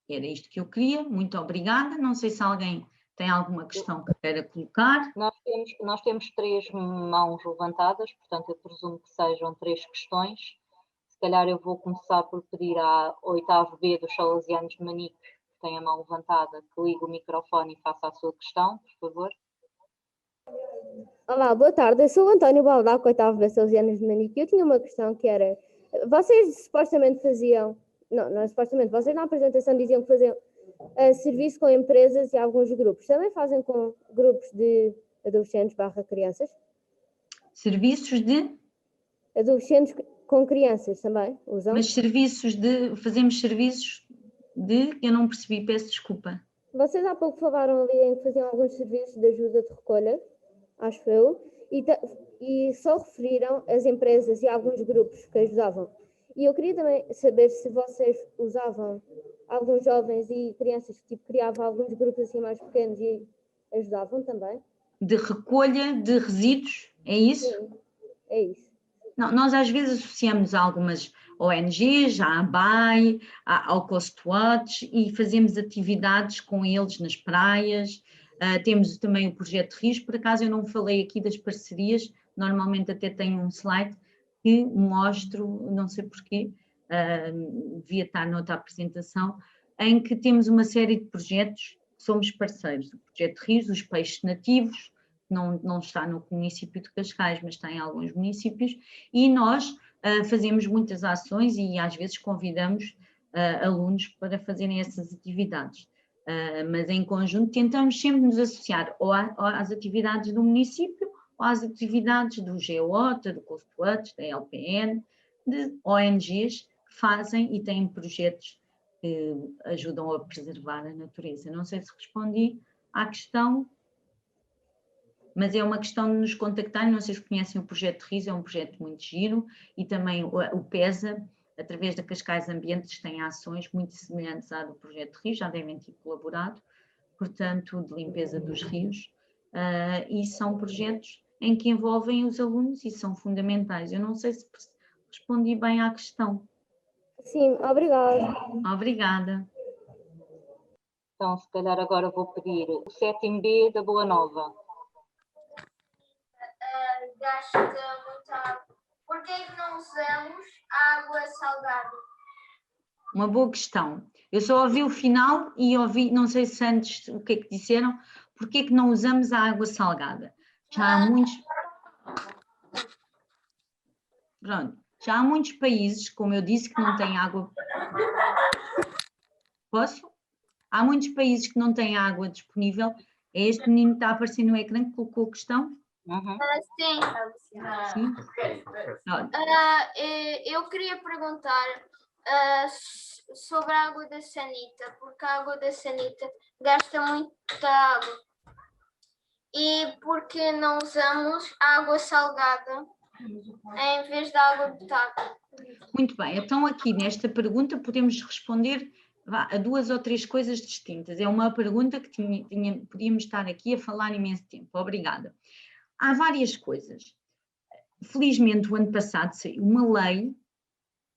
Speaker 2: era isto que eu queria. Muito obrigada. Não sei se alguém tem alguma questão que queira colocar.
Speaker 1: Nós temos 3 mãos levantadas, portanto eu presumo que sejam 3 questões. Se calhar eu vou começar por pedir à 8º B dos Salesianos de Manique, que tem a mão levantada, que ligue o microfone e faça a sua questão, por favor.
Speaker 6: Olá, boa tarde. Eu sou o António Baldaco, 8º B Salesianos de Manique. Eu tinha uma questão que era, vocês supostamente faziam, não supostamente, vocês na apresentação diziam que faziam serviço com empresas e alguns grupos. Também fazem com grupos de adolescentes/crianças?
Speaker 2: Serviços de?
Speaker 6: Adolescentes com crianças também usam?
Speaker 2: Mas fazemos serviços de, eu não percebi, peço desculpa.
Speaker 6: Vocês há pouco falaram ali em que faziam alguns serviços de ajuda de recolha, acho eu, e só referiram as empresas e alguns grupos que ajudavam. E eu queria também saber se vocês usavam alguns jovens e crianças que criavam alguns grupos assim mais pequenos e ajudavam também.
Speaker 2: De recolha de resíduos, é isso?
Speaker 6: Sim, é isso.
Speaker 2: Não, nós às vezes associamos a algumas ONGs, à ABAI, ao Coastwatch, e fazemos atividades com eles nas praias. Temos também o Projeto Rios. Por acaso eu não falei aqui das parcerias, normalmente até tenho um slide que mostro, não sei porquê, devia estar noutra apresentação, em que temos uma série de projetos que somos parceiros. O Projeto Rios, os peixes nativos, não está no município de Cascais, mas está em alguns municípios, e nós fazemos muitas ações e às vezes convidamos alunos para fazerem essas atividades. Mas em conjunto tentamos sempre nos associar ou às atividades do município ou às atividades do GEOTA, do Coastwatch, da LPN, de ONGs que fazem e têm projetos que ajudam a preservar a natureza. Não sei se respondi à questão, mas é uma questão de nos contactarem. Não sei se conhecem o projeto RIS, é um projeto muito giro, e também o PESA, através da Cascais Ambientes, tem ações muito semelhantes à do projeto RIS, já devem ter colaborado, portanto, de limpeza dos rios, e são projetos em que envolvem os alunos e são fundamentais. Eu não sei se respondi bem à questão.
Speaker 6: Sim, obrigada.
Speaker 2: Obrigada.
Speaker 1: Então, se calhar agora vou pedir o 7º B da Boa Nova.
Speaker 7: Gasta muita água. Por que não usamos água salgada?
Speaker 2: Uma boa questão. Eu só ouvi o final e ouvi, não sei se antes o que é que disseram, porque é que não usamos a água salgada? Já há muitos... Pronto, já há muitos países, como eu disse, que não têm água... Posso? Há muitos países que não têm água disponível. É este menino que está a aparecer no ecrã que colocou a questão?
Speaker 1: Uhum.
Speaker 2: Sim?
Speaker 7: Eu queria perguntar sobre a água da sanita, porque a água da sanita gasta muita água. E por que não usamos água salgada em vez da água potável?
Speaker 2: Muito bem, então aqui nesta pergunta podemos responder a 2 ou 3 coisas distintas. É uma pergunta que podíamos estar aqui a falar imenso tempo. Obrigada. Há várias coisas. Felizmente, o ano passado saiu uma lei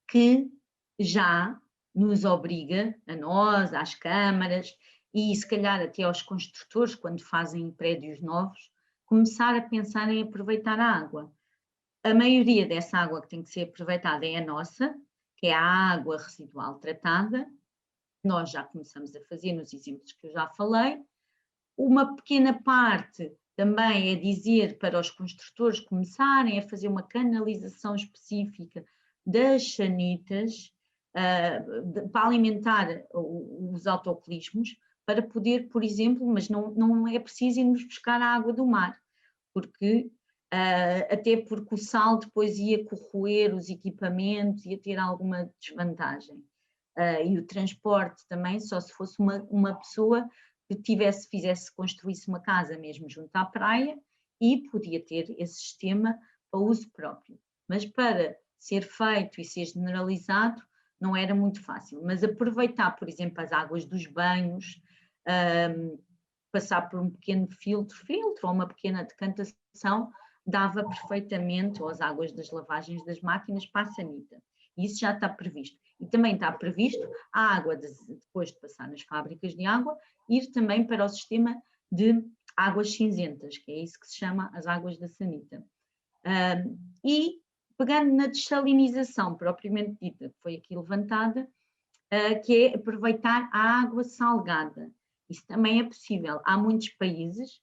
Speaker 2: que já nos obriga, a nós, às câmaras e se calhar até aos construtores, quando fazem prédios novos, começar a pensar em aproveitar a água. A maioria dessa água que tem que ser aproveitada é a nossa, que é a água residual tratada. Nós já começamos a fazer nos exemplos que eu já falei. Uma pequena parte também é dizer para os construtores começarem a fazer uma canalização específica das sanitas para alimentar os autocolismos, para poder, por exemplo, mas não é preciso irmos buscar a água do mar, porque até porque o sal depois ia corroer os equipamentos, ia ter alguma desvantagem. E o transporte também, só se fosse uma pessoa que construísse uma casa mesmo junto à praia e podia ter esse sistema para uso próprio. Mas para ser feito e ser generalizado não era muito fácil. Mas aproveitar, por exemplo, as águas dos banhos, passar por um pequeno filtro ou uma pequena decantação, dava perfeitamente, ou as águas das lavagens das máquinas, para a sanita. Isso já está previsto. E também está previsto a água, depois de passar nas fábricas de água, ir também para o sistema de águas cinzentas, que é isso que se chama as águas da sanita. E pegando na dessalinização propriamente dita, que foi aqui levantada, que é aproveitar a água salgada. Isso também é possível. Há muitos países,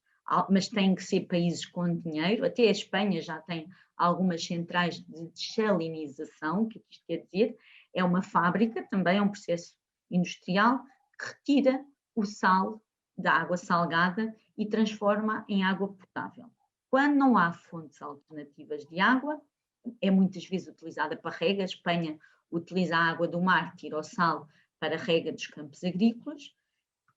Speaker 2: mas têm que ser países com dinheiro, até a Espanha já tem algumas centrais de dessalinização. O que isto quer dizer? É uma fábrica, também é um processo industrial, que retira o sal da água salgada e transforma em água potável. Quando não há fontes alternativas de água, é muitas vezes utilizada para rega. A Espanha utiliza a água do mar, tira o sal para a rega dos campos agrícolas.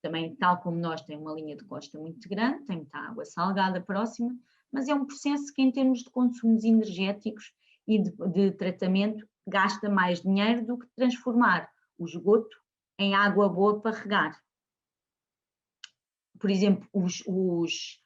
Speaker 2: Também, tal como nós, tem uma linha de costa muito grande, tem muita água salgada próxima, mas é um processo que, em termos de consumos energéticos e de tratamento, gasta mais dinheiro do que transformar o esgoto em água boa para regar. Por exemplo, os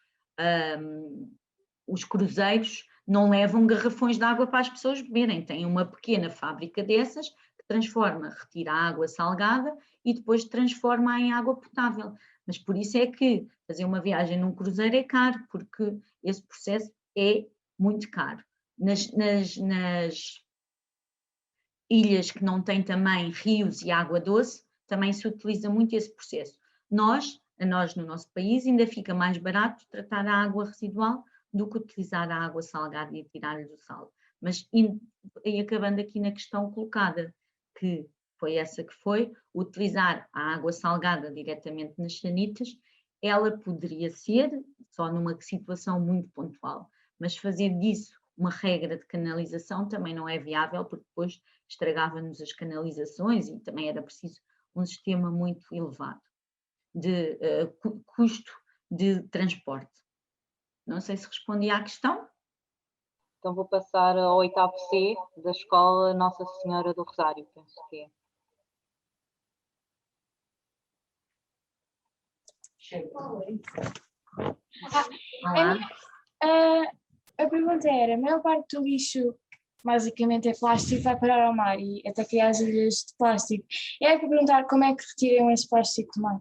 Speaker 2: cruzeiros não levam garrafões de água para as pessoas beberem, têm uma pequena fábrica dessas que transforma, retira a água salgada e depois transforma em água potável. Mas por isso é que fazer uma viagem num cruzeiro é caro, porque esse processo é muito caro. Nas ilhas que não têm também rios e água doce, também se utiliza muito esse processo. Nós, no nosso país, ainda fica mais barato tratar a água residual do que utilizar a água salgada e tirar-lhe o sal. Mas, e acabando aqui na questão colocada, que foi essa que foi, utilizar a água salgada diretamente nas sanitas, ela poderia ser, só numa situação muito pontual, mas fazer disso uma regra de canalização também não é viável, porque depois estragava-nos as canalizações e também era preciso um sistema muito elevado de custo de transporte. Não sei se respondi à questão.
Speaker 1: Então vou passar ao 8º C da Escola Nossa Senhora do Rosário, penso que é.
Speaker 2: Olá.
Speaker 8: A pergunta era, a maior parte do lixo basicamente é plástico, vai parar ao mar e até criar as ilhas de plástico. E aí para perguntar como é que retiram esse plástico do mar?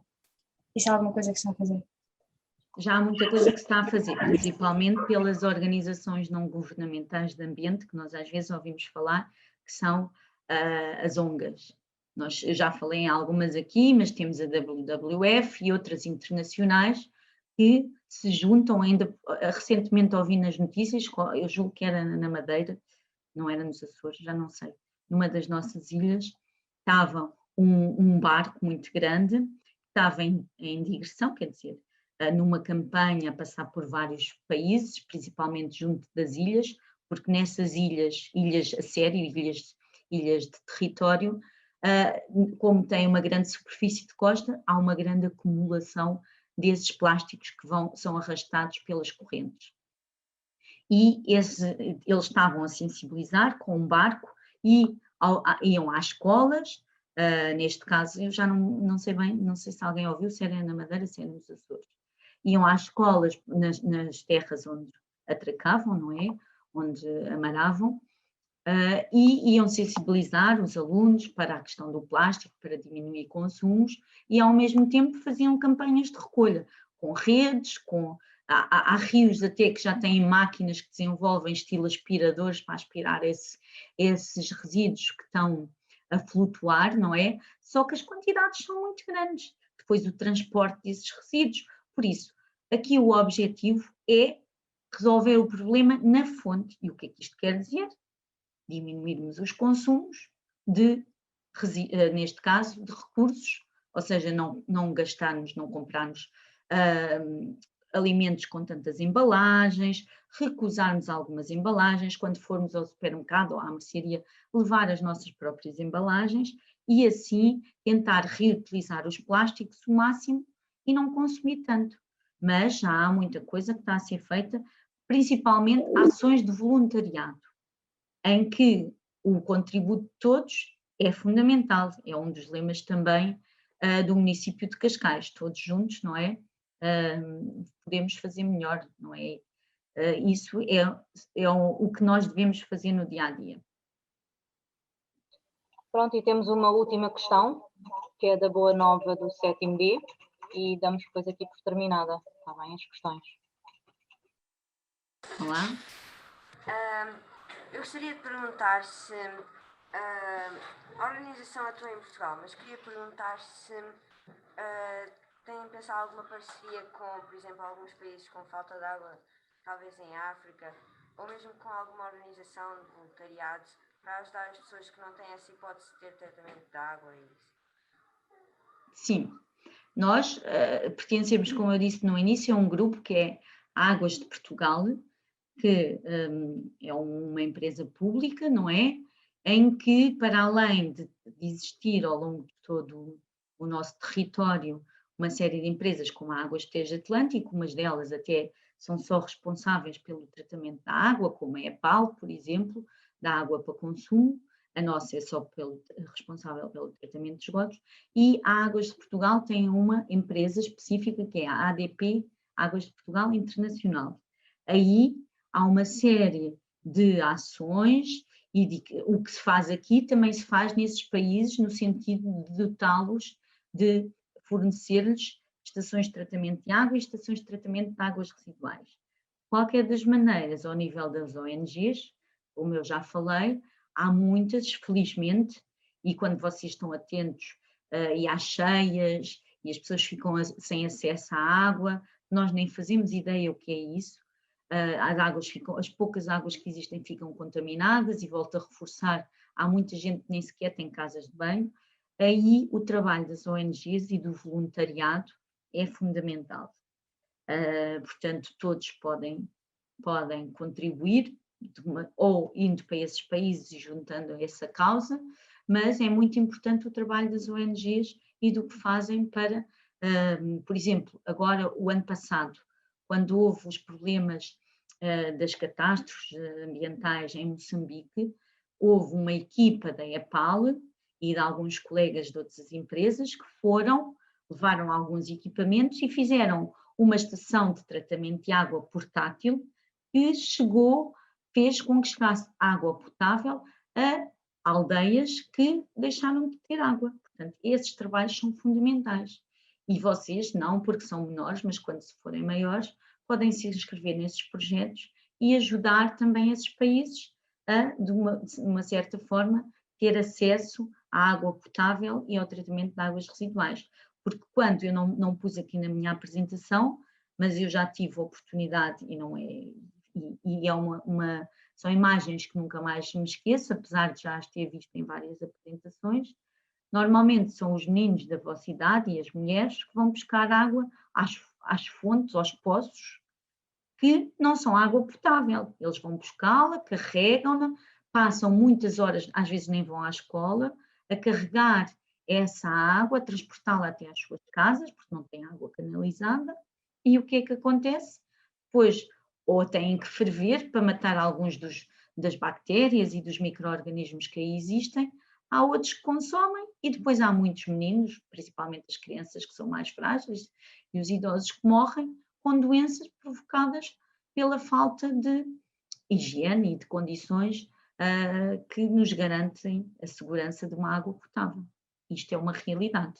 Speaker 8: Isso é alguma coisa que estão a fazer?
Speaker 2: Já há muita coisa que se está a fazer, principalmente pelas organizações não governamentais de ambiente, que nós às vezes ouvimos falar, que são as ONGs. Eu já falei em algumas aqui, mas temos a WWF e outras internacionais que se juntam ainda, recentemente ouvi nas notícias, eu julgo que era na Madeira, não era nos Açores, já não sei, numa das nossas ilhas, estava um barco muito grande, estava em digressão, quer dizer, numa campanha a passar por vários países, principalmente junto das ilhas, porque nessas ilhas a sério, ilhas de território, como tem uma grande superfície de costa, há uma grande acumulação desses plásticos que são arrastados pelas correntes. E eles estavam a sensibilizar com um barco e iam às escolas, neste caso eu já não sei bem, não sei se alguém ouviu, se era na Madeira, se era nos Açores. Iam às escolas nas terras onde atracavam, não é? Onde amaravam, e iam sensibilizar os alunos para a questão do plástico, para diminuir consumos, e ao mesmo tempo faziam campanhas de recolha, com redes, há rios até que já têm máquinas que desenvolvem estilo aspiradores para aspirar esses resíduos que estão a flutuar, não é? Só que as quantidades são muito grandes, depois o transporte desses resíduos, por isso, aqui o objetivo é resolver o problema na fonte. E o que é que isto quer dizer? Diminuirmos os consumos neste caso, de recursos, ou seja, não gastarmos, não comprarmos alimentos com tantas embalagens, recusarmos algumas embalagens, quando formos ao supermercado ou à mercearia, levar as nossas próprias embalagens e assim tentar reutilizar os plásticos o máximo e não consumir tanto. Mas já há muita coisa que está a ser feita, principalmente ações de voluntariado, em que o contributo de todos é fundamental, é um dos lemas também do município de Cascais, todos juntos, não é? Podemos fazer melhor, não é? Isso é o que nós devemos fazer no dia-a-dia.
Speaker 1: Pronto, e temos uma última questão, que é da Boa Nova do 7º D, e damos depois aqui por terminada, está bem, as questões.
Speaker 2: Olá.
Speaker 9: Eu gostaria de perguntar se a organização atua em Portugal, mas queria perguntar se têm pensado alguma parceria com, por exemplo, alguns países com falta de água, talvez em África, ou mesmo com alguma organização de voluntariado para ajudar as pessoas que não têm essa hipótese de ter tratamento de água e isso.
Speaker 2: Sim, nós pertencemos, como eu disse no início, a um grupo que é Águas de Portugal, que é uma empresa pública, não é? Em que, para além de existir ao longo de todo o nosso território uma série de empresas como a Águas Tejo Atlântico, umas delas até são só responsáveis pelo tratamento da água, como é a PAL, por exemplo, da água para consumo, a nossa é só responsável pelo tratamento de esgotos, e a Águas de Portugal tem uma empresa específica que é a ADP, Águas de Portugal Internacional. Aí há uma série de ações e o que se faz aqui também se faz nesses países no sentido de dotá-los, de fornecer-lhes estações de tratamento de água e estações de tratamento de águas residuais. De qualquer das maneiras, ao nível das ONGs, como eu já falei, há muitas, felizmente, e quando vocês estão atentos e às cheias e as pessoas ficam sem acesso à água, nós nem fazemos ideia o que é isso. As poucas águas que existem ficam contaminadas e volto a reforçar, há muita gente que nem sequer tem casas de banho. Aí o trabalho das ONGs e do voluntariado é fundamental. Portanto, todos podem contribuir, ou indo para esses países e juntando a essa causa, mas é muito importante o trabalho das ONGs e do que fazem para Por exemplo, agora o ano passado, quando houve os problemas das catástrofes ambientais em Moçambique, houve uma equipa da EPAL e de alguns colegas de outras empresas que levaram alguns equipamentos e fizeram uma estação de tratamento de água portátil que fez com que chegasse água potável a aldeias que deixaram de ter água. Portanto, esses trabalhos são fundamentais. E vocês, não porque são menores, mas quando se forem maiores, podem se inscrever nesses projetos e ajudar também esses países a, de uma certa forma, ter acesso à água potável e ao tratamento de águas residuais. Porque quando eu não pus aqui na minha apresentação, mas eu já tive a oportunidade são imagens que nunca mais me esqueço, apesar de já as ter visto em várias apresentações. Normalmente são os meninos da vossa idade e as mulheres que vão buscar água às fontes, aos poços, que não são água potável. Eles vão buscá-la, carregam-na, passam muitas horas, às vezes nem vão à escola, a carregar essa água, a transportá-la até às suas casas, porque não tem água canalizada. E o que é que acontece? Pois, ou têm que ferver para matar alguns das bactérias e dos micro-organismos que aí existem, há outros que consomem e depois há muitos meninos, principalmente as crianças que são mais frágeis e os idosos que morrem com doenças provocadas pela falta de higiene e de condições que nos garantem a segurança de uma água potável. Isto é uma realidade.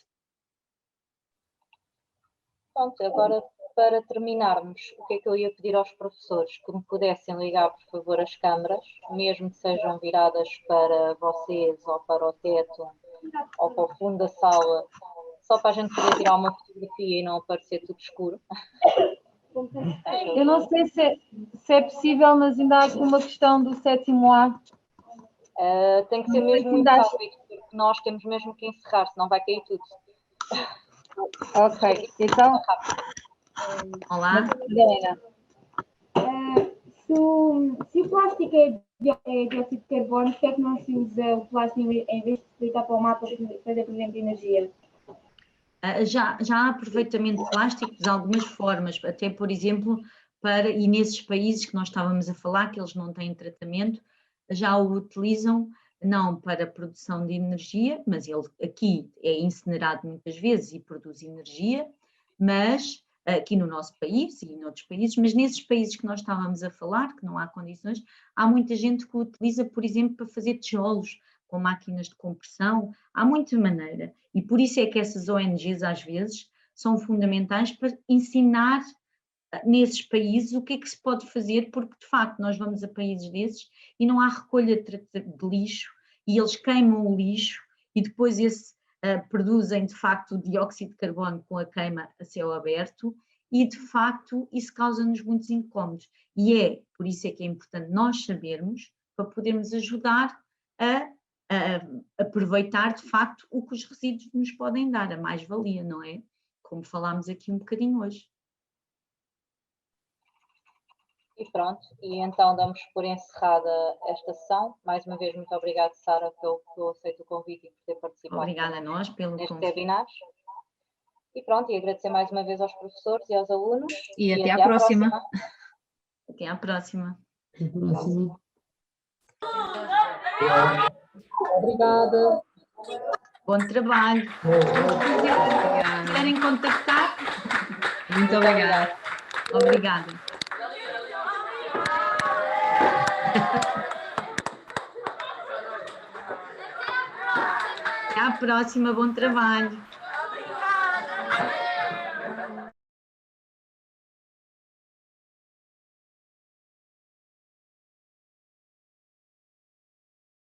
Speaker 1: Pronto, agora para terminarmos, o que é que eu ia pedir aos professores? Que me pudessem ligar, por favor, as câmaras, mesmo que sejam viradas para vocês ou para o teto ou para o fundo da sala, só para a gente poder tirar uma fotografia e não aparecer tudo escuro.
Speaker 10: Eu não sei se é possível, mas ainda há aqui uma questão do 7º A.
Speaker 1: Tem que ser mesmo muito rápido, porque nós temos mesmo que encerrar, senão vai cair tudo.
Speaker 10: Ok, então...
Speaker 2: Olá.
Speaker 10: Madalena. Se o plástico é dióxido de carbono, por que é que não se usa o plástico em vez de explicar para o mapa para fazer, por exemplo, energia?
Speaker 2: Já há aproveitamento de plástico de algumas formas, até por exemplo, e nesses países que nós estávamos a falar, que eles não têm tratamento, já o utilizam não para a produção de energia, mas ele aqui é incinerado muitas vezes e produz energia, mas aqui no nosso país e em outros países, mas nesses países que nós estávamos a falar, que não há condições, há muita gente que o utiliza, por exemplo, para fazer tijolos, com máquinas de compressão, há muita maneira. E por isso é que essas ONGs, às vezes, são fundamentais para ensinar nesses países o que é que se pode fazer, porque, de facto, nós vamos a países desses e não há recolha de lixo, e eles queimam o lixo, e depois produzem, de facto, o dióxido de carbono com a queima a céu aberto, e, de facto, isso causa-nos muitos incómodos. E por isso é que é importante nós sabermos, para podermos ajudar a aproveitar, de facto, o que os resíduos nos podem dar, a mais-valia, não é? Como falámos aqui um bocadinho hoje.
Speaker 1: E pronto, e então damos por encerrada esta sessão. Mais uma vez, muito obrigada, Sara, que eu aceito o convite e por ter participado.
Speaker 2: Obrigada a nós pelo
Speaker 1: neste
Speaker 2: convite.
Speaker 1: webinar. E pronto, e agradecer mais uma vez aos professores e aos alunos.
Speaker 2: E até à próxima. Até à próxima.
Speaker 4: Até à próxima.
Speaker 1: Obrigada.
Speaker 2: Bom trabalho. Se quiserem contactar.
Speaker 5: Muito obrigada.
Speaker 2: Obrigada. Até à próxima, bom trabalho.